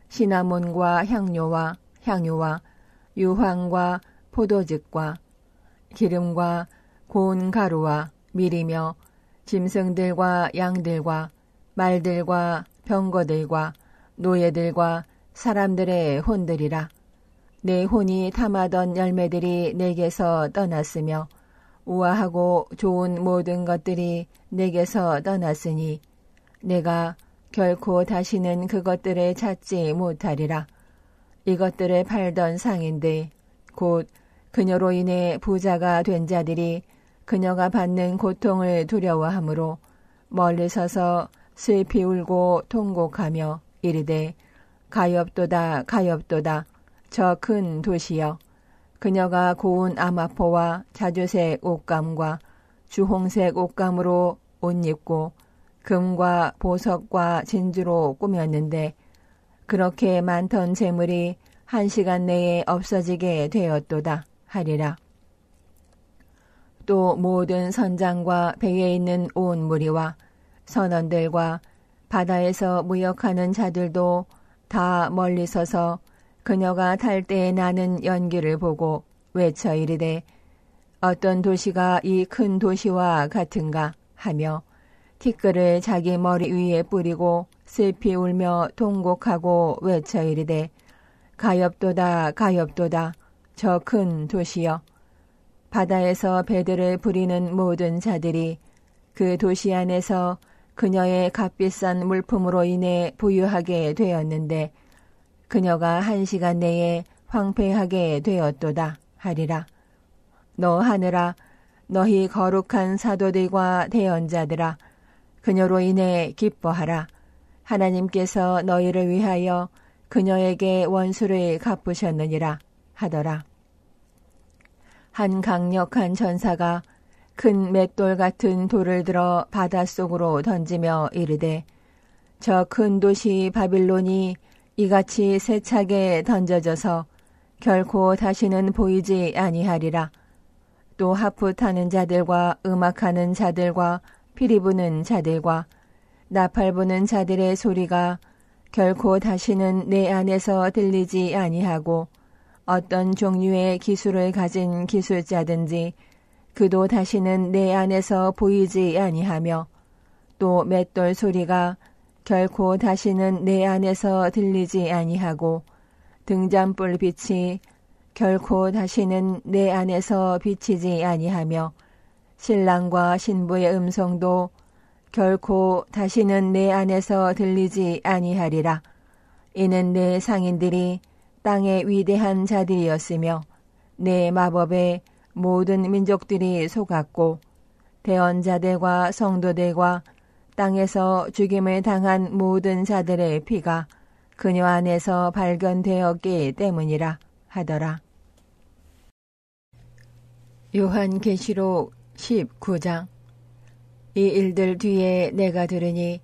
시나몬과 향료와 향유와 유황과 포도즙과 기름과 고운 가루와 밀이며 짐승들과 양들과 말들과 병거들과 노예들과 사람들의 혼들이라. 내 혼이 탐하던 열매들이 내게서 떠났으며 우아하고 좋은 모든 것들이 내게서 떠났으니 내가 결코 다시는 그것들을 찾지 못하리라. 이것들을 팔던 상인들 곧 그녀로 인해 부자가 된 자들이 그녀가 받는 고통을 두려워하므로 멀리 서서 슬피 울고 통곡하며 이르되 가엾도다 가엾도다 저 큰 도시여. 그녀가 고운 아마포와 자주색 옷감과 주홍색 옷감으로 옷 입고 금과 보석과 진주로 꾸몄는데 그렇게 많던 재물이 1시간 내에 없어지게 되었도다 하리라. 또 모든 선장과 배에 있는 온 무리와 선원들과 바다에서 무역하는 자들도 다 멀리 서서 그녀가 탈 때에 나는 연기를 보고 외쳐 이르되 어떤 도시가 이 큰 도시와 같은가 하며 티끌을 자기 머리 위에 뿌리고 슬피 울며 통곡하고 외쳐 이르되 가엾도다 가엾도다 저 큰 도시여. 바다에서 배들을 부리는 모든 자들이 그 도시 안에서 그녀의 값비싼 물품으로 인해 부유하게 되었는데 그녀가 1시간 내에 황폐하게 되었도다 하리라. 너 하늘아 너희 거룩한 사도들과 대언자들아 그녀로 인해 기뻐하라. 하나님께서 너희를 위하여 그녀에게 원수를 갚으셨느니라 하더라. 한 강력한 전사가 큰 맷돌 같은 돌을 들어 바닷속으로 던지며 이르되 저 큰 도시 바빌론이 이같이 세차게 던져져서 결코 다시는 보이지 아니하리라. 또 하프 타는 자들과 음악하는 자들과 피리 부는 자들과 나팔 부는 자들의 소리가 결코 다시는 내 안에서 들리지 아니하고 어떤 종류의 기술을 가진 기술자든지 그도 다시는 내 안에서 보이지 아니하며 또 맷돌 소리가 결코 다시는 내 안에서 들리지 아니하고 등잔불 빛이 결코 다시는 내 안에서 비치지 아니하며 신랑과 신부의 음성도 결코 다시는 내 안에서 들리지 아니하리라. 이는 내 상인들이 땅의 위대한 자들이었으며 내 마법에 모든 민족들이 속았고 대언자들과 성도들과 땅에서 죽임을 당한 모든 자들의 피가 그녀 안에서 발견되었기 때문이라 하더라. 요한계시록 19장. 이 일들 뒤에 내가 들으니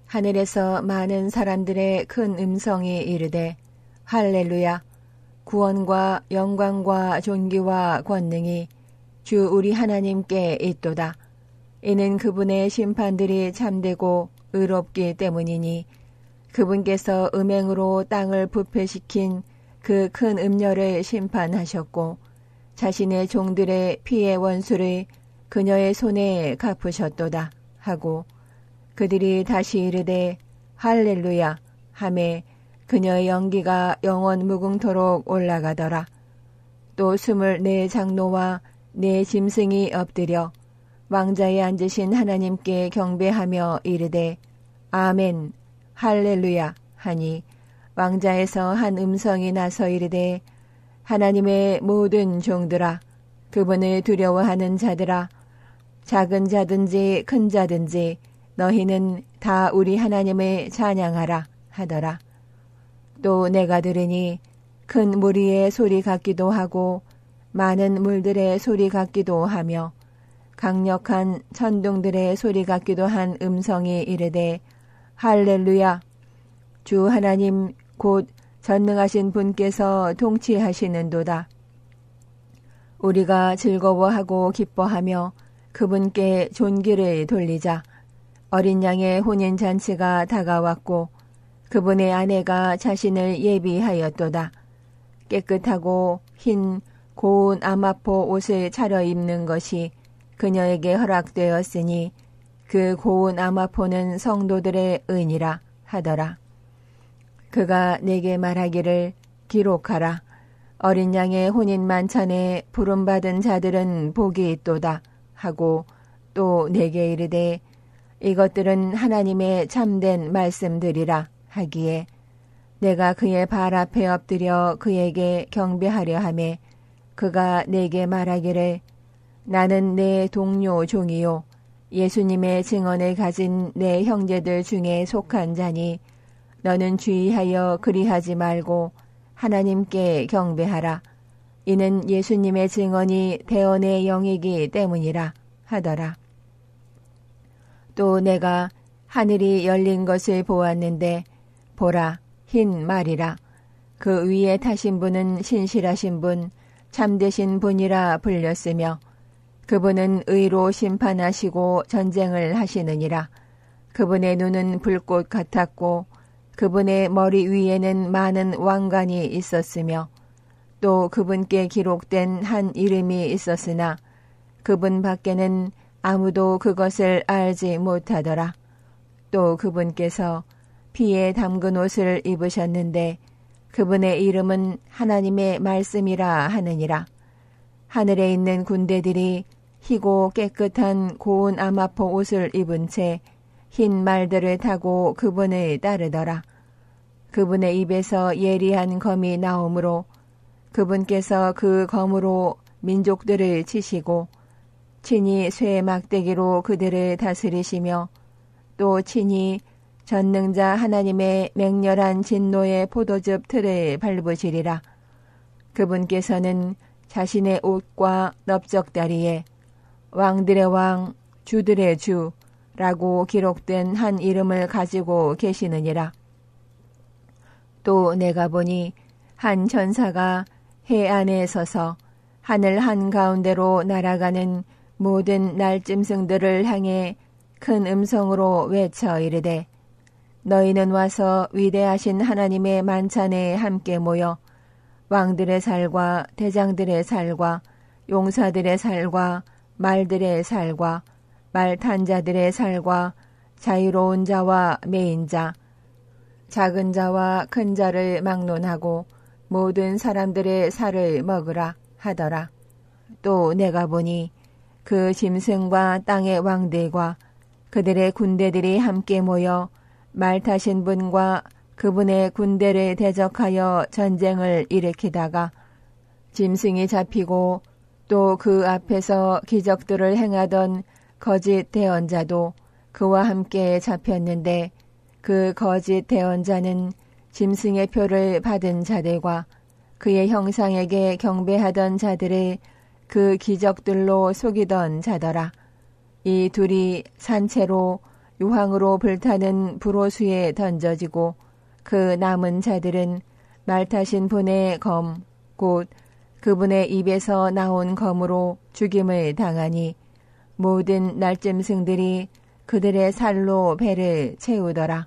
하늘에서 많은 사람들의 큰 음성이 이르되 할렐루야 구원과 영광과 존귀와 권능이 주 우리 하나님께 있도다. 이는 그분의 심판들이 참되고 의롭기 때문이니 그분께서 음행으로 땅을 부패시킨 그 큰 음녀를 심판하셨고 자신의 종들의 피의 원수를 그녀의 손에 갚으셨도다 하고 그들이 다시 이르되 할렐루야 하매 그녀의 연기가 영원 무궁토록 올라가더라. 또 24 장로와 4 짐승이 엎드려 왕자에 앉으신 하나님께 경배하며 이르되 아멘 할렐루야 하니 왕자에서 한 음성이 나서 이르되 하나님의 모든 종들아 그분을 두려워하는 자들아 작은 자든지 큰 자든지 너희는 다 우리 하나님을 찬양하라 하더라. 또 내가 들으니 큰 무리의 소리 같기도 하고 많은 물들의 소리 같기도 하며 강력한 천둥들의 소리 같기도 한 음성이 이르되 할렐루야 주 하나님 곧 전능하신 분께서 통치하시는도다. 우리가 즐거워하고 기뻐하며 그분께 존귀를 돌리자. 어린 양의 혼인잔치가 다가왔고 그분의 아내가 자신을 예비하였도다. 깨끗하고 흰 고운 아마포 옷을 차려입는 것이 그녀에게 허락되었으니 그 고운 아마포는 성도들의 은이라 하더라. 그가 내게 말하기를 기록하라. 어린 양의 혼인 만찬에 부름받은 자들은 복이 있도다 하고 또 내게 이르되 이것들은 하나님의 참된 말씀들이라 하기에 내가 그의 발 앞에 엎드려 그에게 경배하려 하매 그가 내게 말하기를 나는 내 동료 종이요 예수님의 증언을 가진 내 형제들 중에 속한 자니 너는 주의하여 그리하지 말고 하나님께 경배하라. 이는 예수님의 증언이 대언의 영이기 때문이라 하더라. 또 내가 하늘이 열린 것을 보았는데 보라 흰 말이라. 그 위에 타신 분은 신실하신 분 참되신 분이라 불렸으며 그분은 의로 심판하시고 전쟁을 하시느니라. 그분의 눈은 불꽃 같았고 그분의 머리 위에는 많은 왕관이 있었으며 또 그분께 기록된 한 이름이 있었으나 그분 밖에는 아무도 그것을 알지 못하더라. 또 그분께서 피에 담근 옷을 입으셨는데 그분의 이름은 하나님의 말씀이라 하느니라. 하늘에 있는 군대들이 희고 깨끗한 고운 아마포 옷을 입은 채 흰 말들을 타고 그분을 따르더라. 그분의 입에서 예리한 검이 나오므로 그분께서 그 검으로 민족들을 치시고 친히 쇠 막대기로 그들을 다스리시며 또 친히 전능자 하나님의 맹렬한 진노의 포도즙 틀을 밟으시리라. 그분께서는 자신의 옷과 넓적다리에 왕들의 왕, 주들의 주라고 기록된 한 이름을 가지고 계시느니라. 또 내가 보니 한 천사가 해 안에 서서 하늘 한가운데로 날아가는 모든 날짐승들을 향해 큰 음성으로 외쳐 이르되 너희는 와서 위대하신 하나님의 만찬에 함께 모여 왕들의 살과 대장들의 살과 용사들의 살과 말들의 살과 말 탄 자들의 살과 자유로운 자와 매인 자 작은 자와 큰 자를 막론하고 모든 사람들의 살을 먹으라 하더라. 또 내가 보니 그 짐승과 땅의 왕들과 그들의 군대들이 함께 모여 말 타신 분과 그분의 군대를 대적하여 전쟁을 일으키다가 짐승이 잡히고 또 그 앞에서 기적들을 행하던 거짓 대언자도 그와 함께 잡혔는데 그 거짓 대언자는 짐승의 표를 받은 자들과 그의 형상에게 경배하던 자들을 그 기적들로 속이던 자더라. 이 둘이 산채로 유황으로 불타는 불호수에 던져지고 그 남은 자들은 말 타신 분의 검, 곧 그분의 입에서 나온 검으로 죽임을 당하니 모든 날짐승들이 그들의 살로 배를 채우더라.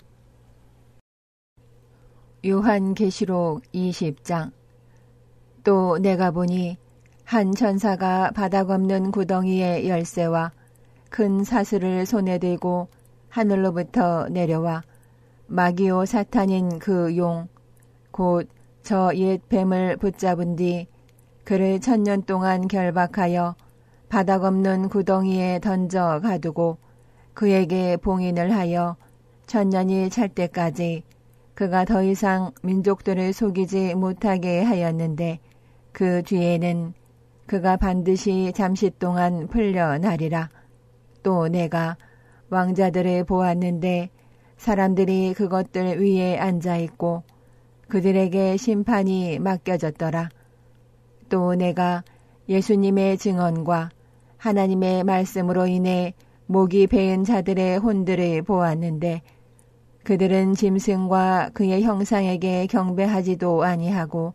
요한계시록 20장. 또 내가 보니 한 천사가 바닥 없는 구덩이의 열쇠와 큰 사슬을 손에 들고 하늘로부터 내려와 마귀오 사탄인 그 용, 곧 저 옛 뱀을 붙잡은 뒤 그를 1000년 동안 결박하여 바닥 없는 구덩이에 던져 가두고 그에게 봉인을 하여 1000년이 찰 때까지 그가 더 이상 민족들을 속이지 못하게 하였는데 그 뒤에는 그가 반드시 잠시 동안 풀려나리라. 또 내가 왕자들을 보았는데 사람들이 그것들 위에 앉아있고 그들에게 심판이 맡겨졌더라. 또 내가 예수님의 증언과 하나님의 말씀으로 인해 목이 베은 자들의 혼들을 보았는데 그들은 짐승과 그의 형상에게 경배하지도 아니하고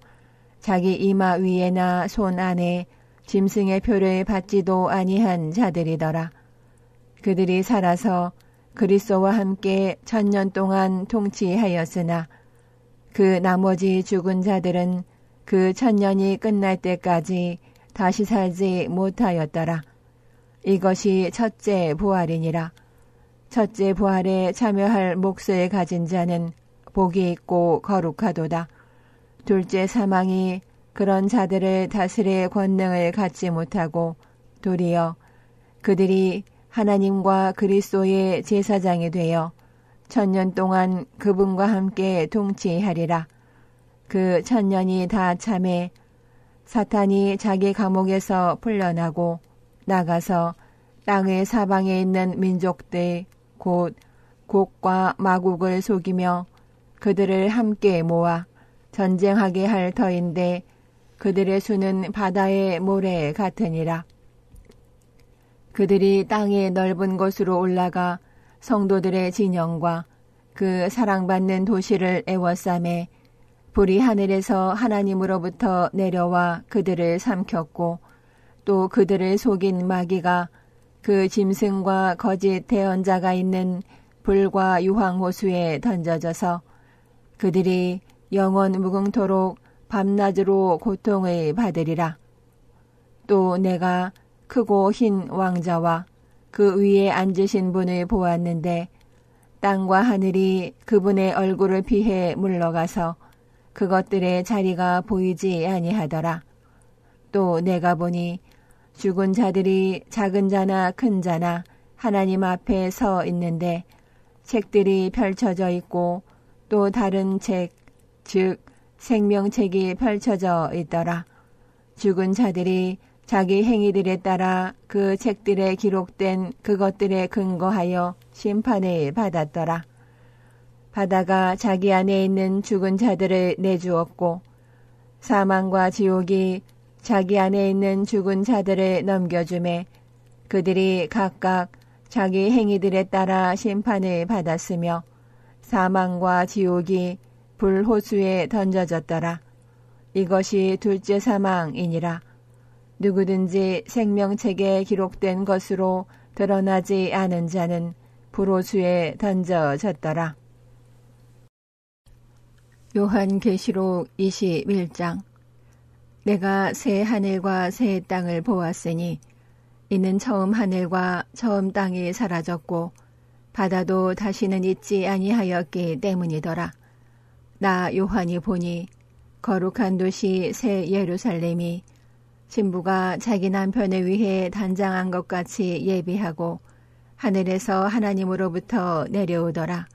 자기 이마 위에나 손 안에 짐승의 표를 받지도 아니한 자들이더라. 그들이 살아서 그리스도와 함께 1000년 동안 통치하였으나 그 나머지 죽은 자들은 그 1000년이 끝날 때까지 다시 살지 못하였더라. 이것이 첫째 부활이니라. 첫째 부활에 참여할 몫을 가진 자는 복이 있고 거룩하도다. 둘째 사망이 그런 자들을 다스릴 권능을 갖지 못하고 도리어 그들이 하나님과 그리스도의 제사장이 되어 1000년 동안 그분과 함께 통치하리라. 그 1000년이 다 참에 사탄이 자기 감옥에서 풀려나고 나가서 땅의 사방에 있는 민족들 곧 곡과 마국을 속이며 그들을 함께 모아 전쟁하게 할 터인데 그들의 수는 바다의 모래 같으니라. 그들이 땅의 넓은 곳으로 올라가 성도들의 진영과 그 사랑받는 도시를 애워싸매 불이 하늘에서 하나님으로부터 내려와 그들을 삼켰고 또 그들을 속인 마귀가 그 짐승과 거짓 대언자가 있는 불과 유황호수에 던져져서 그들이 영원 무궁토록 밤낮으로 고통을 받으리라. 또 내가 크고 흰 왕자와 그 위에 앉으신 분을 보았는데 땅과 하늘이 그분의 얼굴을 피해 물러가서 그것들의 자리가 보이지 아니하더라. 또 내가 보니 죽은 자들이 작은 자나 큰 자나 하나님 앞에 서 있는데 책들이 펼쳐져 있고 또 다른 책, 즉 생명책이 펼쳐져 있더라. 죽은 자들이 자기 행위들에 따라 그 책들에 기록된 그것들에 근거하여 심판을 받았더라. 바다가 자기 안에 있는 죽은 자들을 내주었고 사망과 지옥이 자기 안에 있는 죽은 자들을 넘겨주매 그들이 각각 자기 행위들에 따라 심판을 받았으며 사망과 지옥이 불호수에 던져졌더라. 이것이 둘째 사망이니라. 누구든지 생명책에 기록된 것으로 드러나지 않은 자는 불호수에 던져졌더라. 요한계시록 21장. 내가 새 하늘과 새 땅을 보았으니 이는 처음 하늘과 처음 땅이 사라졌고 바다도 다시는 있지 아니하였기 때문이더라. 나 요한이 보니 거룩한 도시 새 예루살렘이 신부가 자기 남편을 위해 단장한 것 같이 예비하고 하늘에서 하나님으로부터 내려오더라.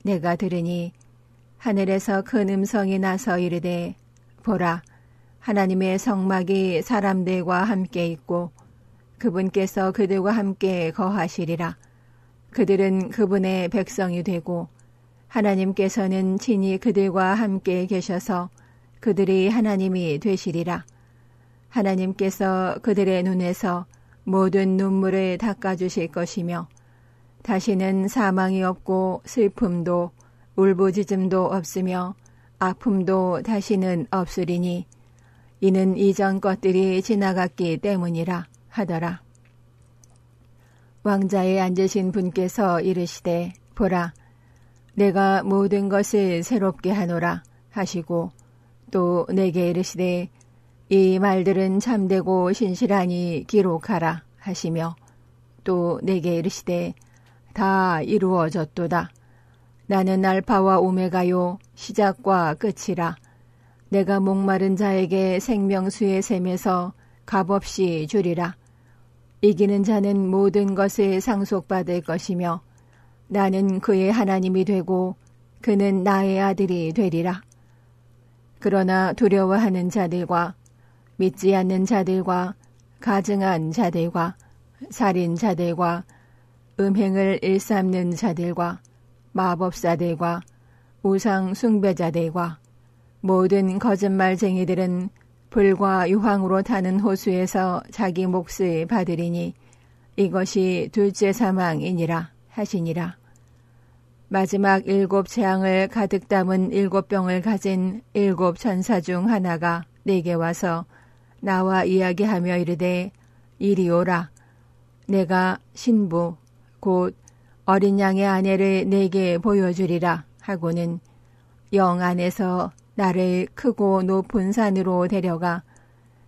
내가 들으니 하늘에서 큰 음성이 나서 이르되 보라 하나님의 성막이 사람들과 함께 있고 그분께서 그들과 함께 거하시리라. 그들은 그분의 백성이 되고 하나님께서는 친히 그들과 함께 계셔서 그들이 하나님이 되시리라. 하나님께서 그들의 눈에서 모든 눈물을 닦아주실 것이며 다시는 사망이 없고 슬픔도 울부짖음도 없으며 아픔도 다시는 없으리니 이는 이전 것들이 지나갔기 때문이라 하더라. 왕자에 앉으신 분께서 이르시되 보라 내가 모든 것을 새롭게 하노라 하시고 또 내게 이르시되 이 말들은 참되고 신실하니 기록하라 하시며 또 내게 이르시되 다 이루어졌도다. 나는 알파와 오메가요 시작과 끝이라. 내가 목마른 자에게 생명수의 샘에서 값없이 주리라. 이기는 자는 모든 것을 상속받을 것이며 나는 그의 하나님이 되고 그는 나의 아들이 되리라. 그러나 두려워하는 자들과 믿지 않는 자들과 가증한 자들과 살인자들과 음행을 일삼는 자들과 마법사들과 우상 숭배자들과 모든 거짓말쟁이들은 불과 유황으로 타는 호수에서 자기 몫을 받으리니 이것이 둘째 사망이니라 하시니라. 마지막 7 재앙을 가득 담은 7 병을 가진 7 천사 중 하나가 내게 와서 나와 이야기하며 이르되 이리 오라. 내가 신부 곧 어린 양의 아내를 내게 보여주리라 하고는 영 안에서 나를 크고 높은 산으로 데려가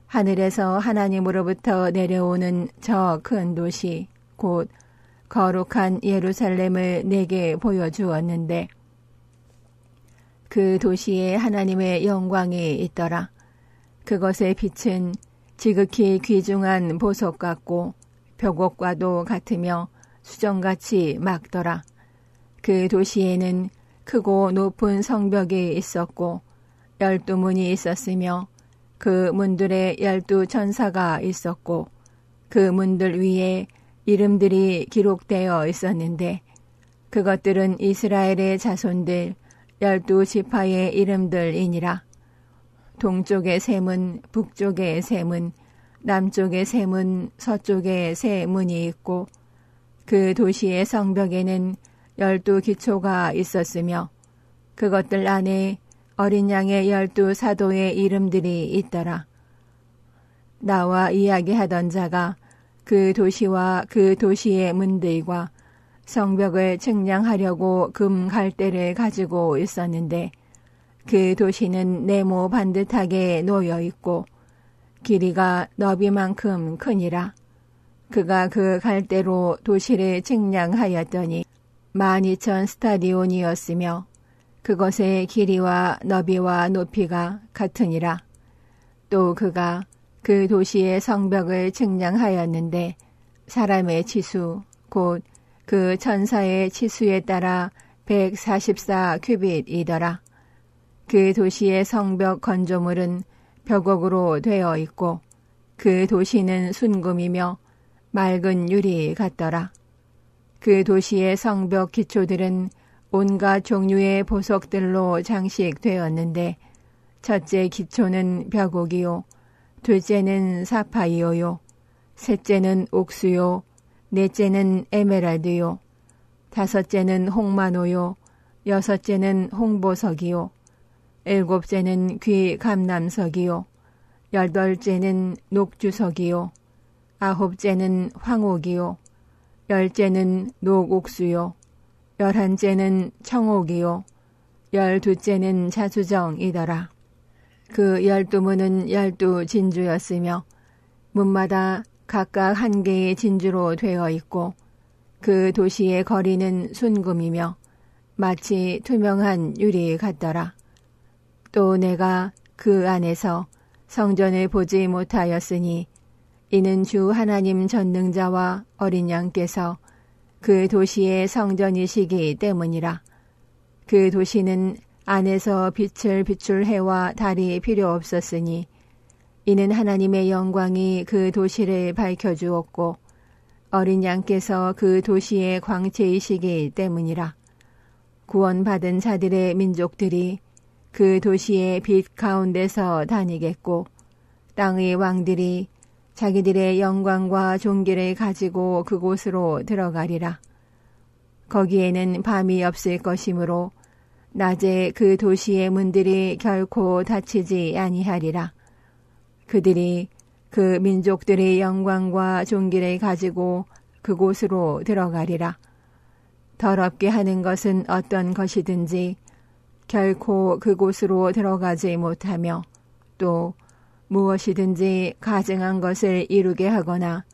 하늘에서 하나님으로부터 내려오는 저 큰 도시 곧 거룩한 예루살렘을 내게 보여주었는데 그 도시에 하나님의 영광이 있더라. 그것의 빛은 지극히 귀중한 보석 같고 벽옥과도 같으며 수정같이 맑더라. 그 도시에는 크고 높은 성벽이 있었고 12문이 있었으며 그 문들에 12 천사가 있었고 그 문들 위에 이름들이 기록되어 있었는데 그것들은 이스라엘의 자손들 12 지파의 이름들이니라. 동쪽의 세 문, 북쪽의 세 문, 남쪽의 세 문, 서쪽의 세 문이 있고 그 도시의 성벽에는 12 기초가 있었으며 그것들 안에 어린 양의 12 사도의 이름들이 있더라. 나와 이야기하던 자가 그 도시와 그 도시의 문들과 성벽을 측량하려고 금 갈대를 가지고 있었는데 그 도시는 네모 반듯하게 놓여 있고 길이가 너비만큼 크니라. 그가 그 갈대로 도시를 측량하였더니 12,000 스타디온이었으며 그것의 길이와 너비와 높이가 같으니라. 또 그가 그 도시의 성벽을 측량하였는데 사람의 치수 곧 그 천사의 치수에 따라 144 큐빗이더라. 그 도시의 성벽 건조물은 벽옥으로 되어 있고 그 도시는 순금이며 맑은 유리 같더라. 그 도시의 성벽 기초들은 온갖 종류의 보석들로 장식되었는데 첫째 기초는 벽옥이요, 둘째는 사파이어요, 셋째는 옥수요, 넷째는 에메랄드요, 다섯째는 홍마노요, 여섯째는 홍보석이요, 일곱째는 귀 감람석이요, 여덟째는 녹주석이요, 아홉째는 황옥이요, 열째는 녹옥수요, 11째는 청옥이요, 12째는 자수정이더라. 그 12문은 12 진주였으며 문마다 각각 한 개의 진주로 되어 있고 그 도시의 거리는 순금이며 마치 투명한 유리 같더라. 또 내가 그 안에서 성전을 보지 못하였으니 이는 주 하나님 전능자와 어린 양께서 그 도시의 성전이시기 때문이라. 그 도시는 안에서 빛을 비출 해와 달이 필요 없었으니 이는 하나님의 영광이 그 도시를 밝혀주었고 어린 양께서 그 도시의 광채이시기 때문이라. 구원받은 자들의 민족들이 그 도시의 빛 가운데서 다니겠고 땅의 왕들이 자기들의 영광과 존귀를 가지고 그곳으로 들어가리라. 거기에는 밤이 없을 것이므로 낮에 그 도시의 문들이 결코 닫히지 아니하리라. 그들이 그 민족들의 영광과 존귀를 가지고 그곳으로 들어가리라. 더럽게 하는 것은 어떤 것이든지 결코 그곳으로 들어가지 못하며 또 무엇이든지 가증한 것을 이루게 하거나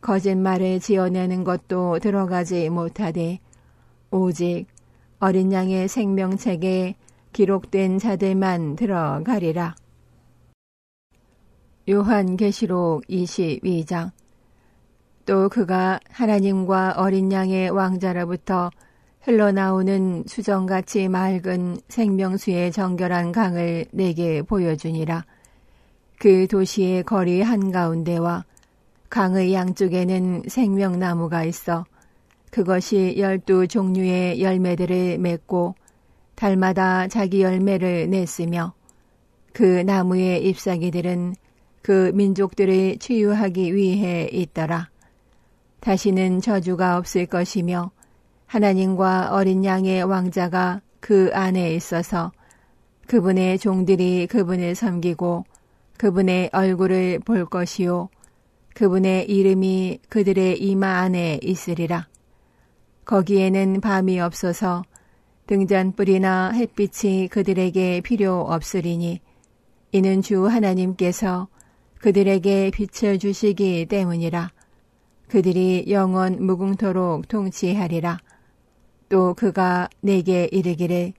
거짓말을 지어내는 것도 들어가지 못하되 오직 어린 양의 생명책에 기록된 자들만 들어가리라. 요한계시록 22장. 또 그가 하나님과 어린 양의 왕자로부터 흘러나오는 수정같이 맑은 생명수의 정결한 강을 내게 보여주니라. 그 도시의 거리 한가운데와 강의 양쪽에는 생명나무가 있어 그것이 12 종류의 열매들을 맺고 달마다 자기 열매를 냈으며 그 나무의 잎사귀들은 그 민족들을 치유하기 위해 있더라. 다시는 저주가 없을 것이며 하나님과 어린 양의 왕자가 그 안에 있어서 그분의 종들이 그분을 섬기고 그분의 얼굴을 볼 것이요 그분의 이름이 그들의 이마 안에 있으리라. 거기에는 밤이 없어서 등잔불이나 햇빛이 그들에게 필요 없으리니 이는 주 하나님께서 그들에게 빛을 주시기 때문이라. 그들이 영원 무궁토록 통치하리라. 또 그가 내게 이르기를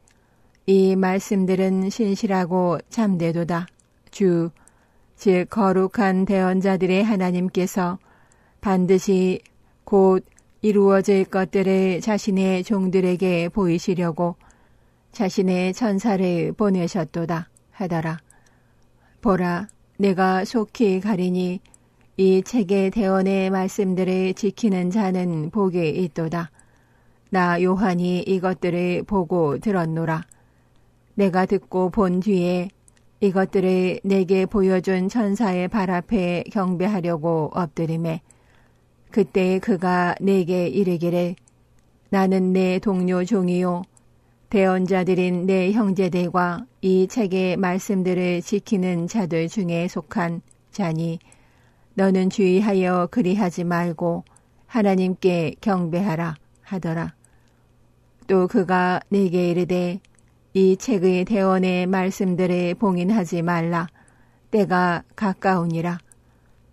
이 말씀들은 신실하고 참되도다. 주, 즉 거룩한 대언자들의 하나님께서 반드시 곧 이루어질 것들을 자신의 종들에게 보이시려고 자신의 천사를 보내셨도다 하더라. 보라, 내가 속히 가리니 이 책의 대언의 말씀들을 지키는 자는 복이 있도다. 나 요한이 이것들을 보고 들었노라. 내가 듣고 본 뒤에 이것들을 내게 보여준 천사의 발 앞에 경배하려고 엎드리매 그때 그가 내게 이르기를 나는 내 동료 종이요 대언자들인 내 형제들과 이 책의 말씀들을 지키는 자들 중에 속한 자니 너는 주의하여 그리하지 말고 하나님께 경배하라 하더라. 또 그가 내게 이르되 이 책의 대언의 말씀들을 봉인하지 말라. 때가 가까우니라.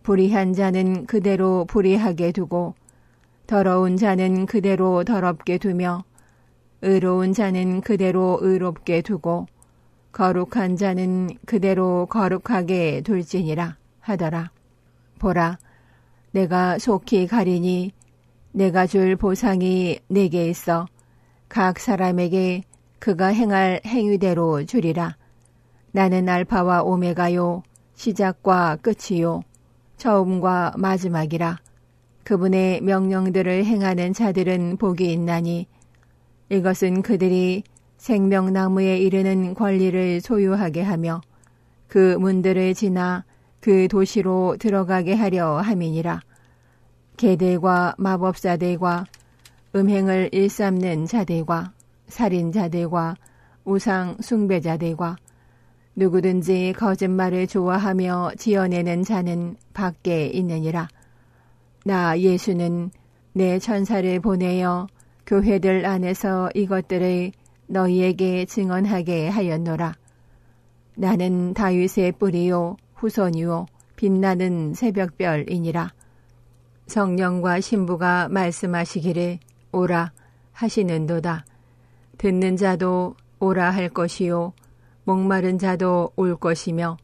불의한 자는 그대로 불의하게 두고 더러운 자는 그대로 더럽게 두며 의로운 자는 그대로 의롭게 두고 거룩한 자는 그대로 거룩하게 둘지니라 하더라. 보라, 내가 속히 가리니 내가 줄 보상이 내게 있어 각 사람에게 그가 행할 행위대로 주리라. 나는 알파와 오메가요 시작과 끝이요 처음과 마지막이라. 그분의 명령들을 행하는 자들은 복이 있나니 이것은 그들이 생명나무에 이르는 권리를 소유하게 하며 그 문들을 지나 그 도시로 들어가게 하려 함이니라. 개들과 마법사들과 음행을 일삼는 자들과 살인자들과 우상 숭배자들과 누구든지 거짓말을 좋아하며 지어내는 자는 밖에 있느니라. 나 예수는 내 천사를 보내어 교회들 안에서 이것들을 너희에게 증언하게 하였노라. 나는 다윗의 뿌리요 후손이요 빛나는 새벽별이니라. 성령과 신부가 말씀하시기를 오라 하시는도다. 듣는 자도 오라 할 것이요 목마른 자도 올 것이며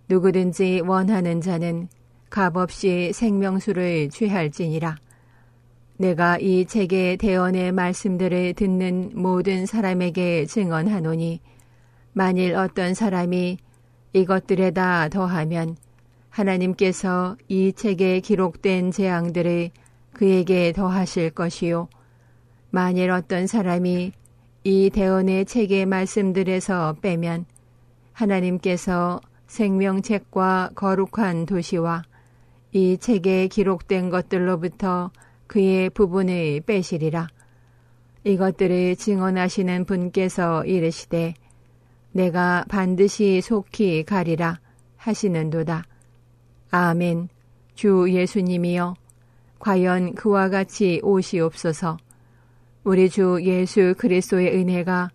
누구든지 원하는 자는 값없이 생명수를 취할지니라. 내가 이 책의 대언의 말씀들을 듣는 모든 사람에게 증언하노니 만일 어떤 사람이 이것들에다 더하면 하나님께서 이 책에 기록된 재앙들을 그에게 더하실 것이요 만일 어떤 사람이 이 대언의 책의 말씀들에서 빼면 하나님께서 생명책과 거룩한 도시와 이 책에 기록된 것들로부터 그의 부분을 빼시리라. 이것들을 증언하시는 분께서 이르시되 내가 반드시 속히 가리라 하시는도다. 아멘. 주 예수님이여 과연 그와 같이 오시옵소서. 우리 주 예수 그리스도의 은혜가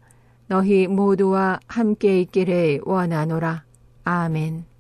너희 모두와 함께 있기를 원하노라. 아멘.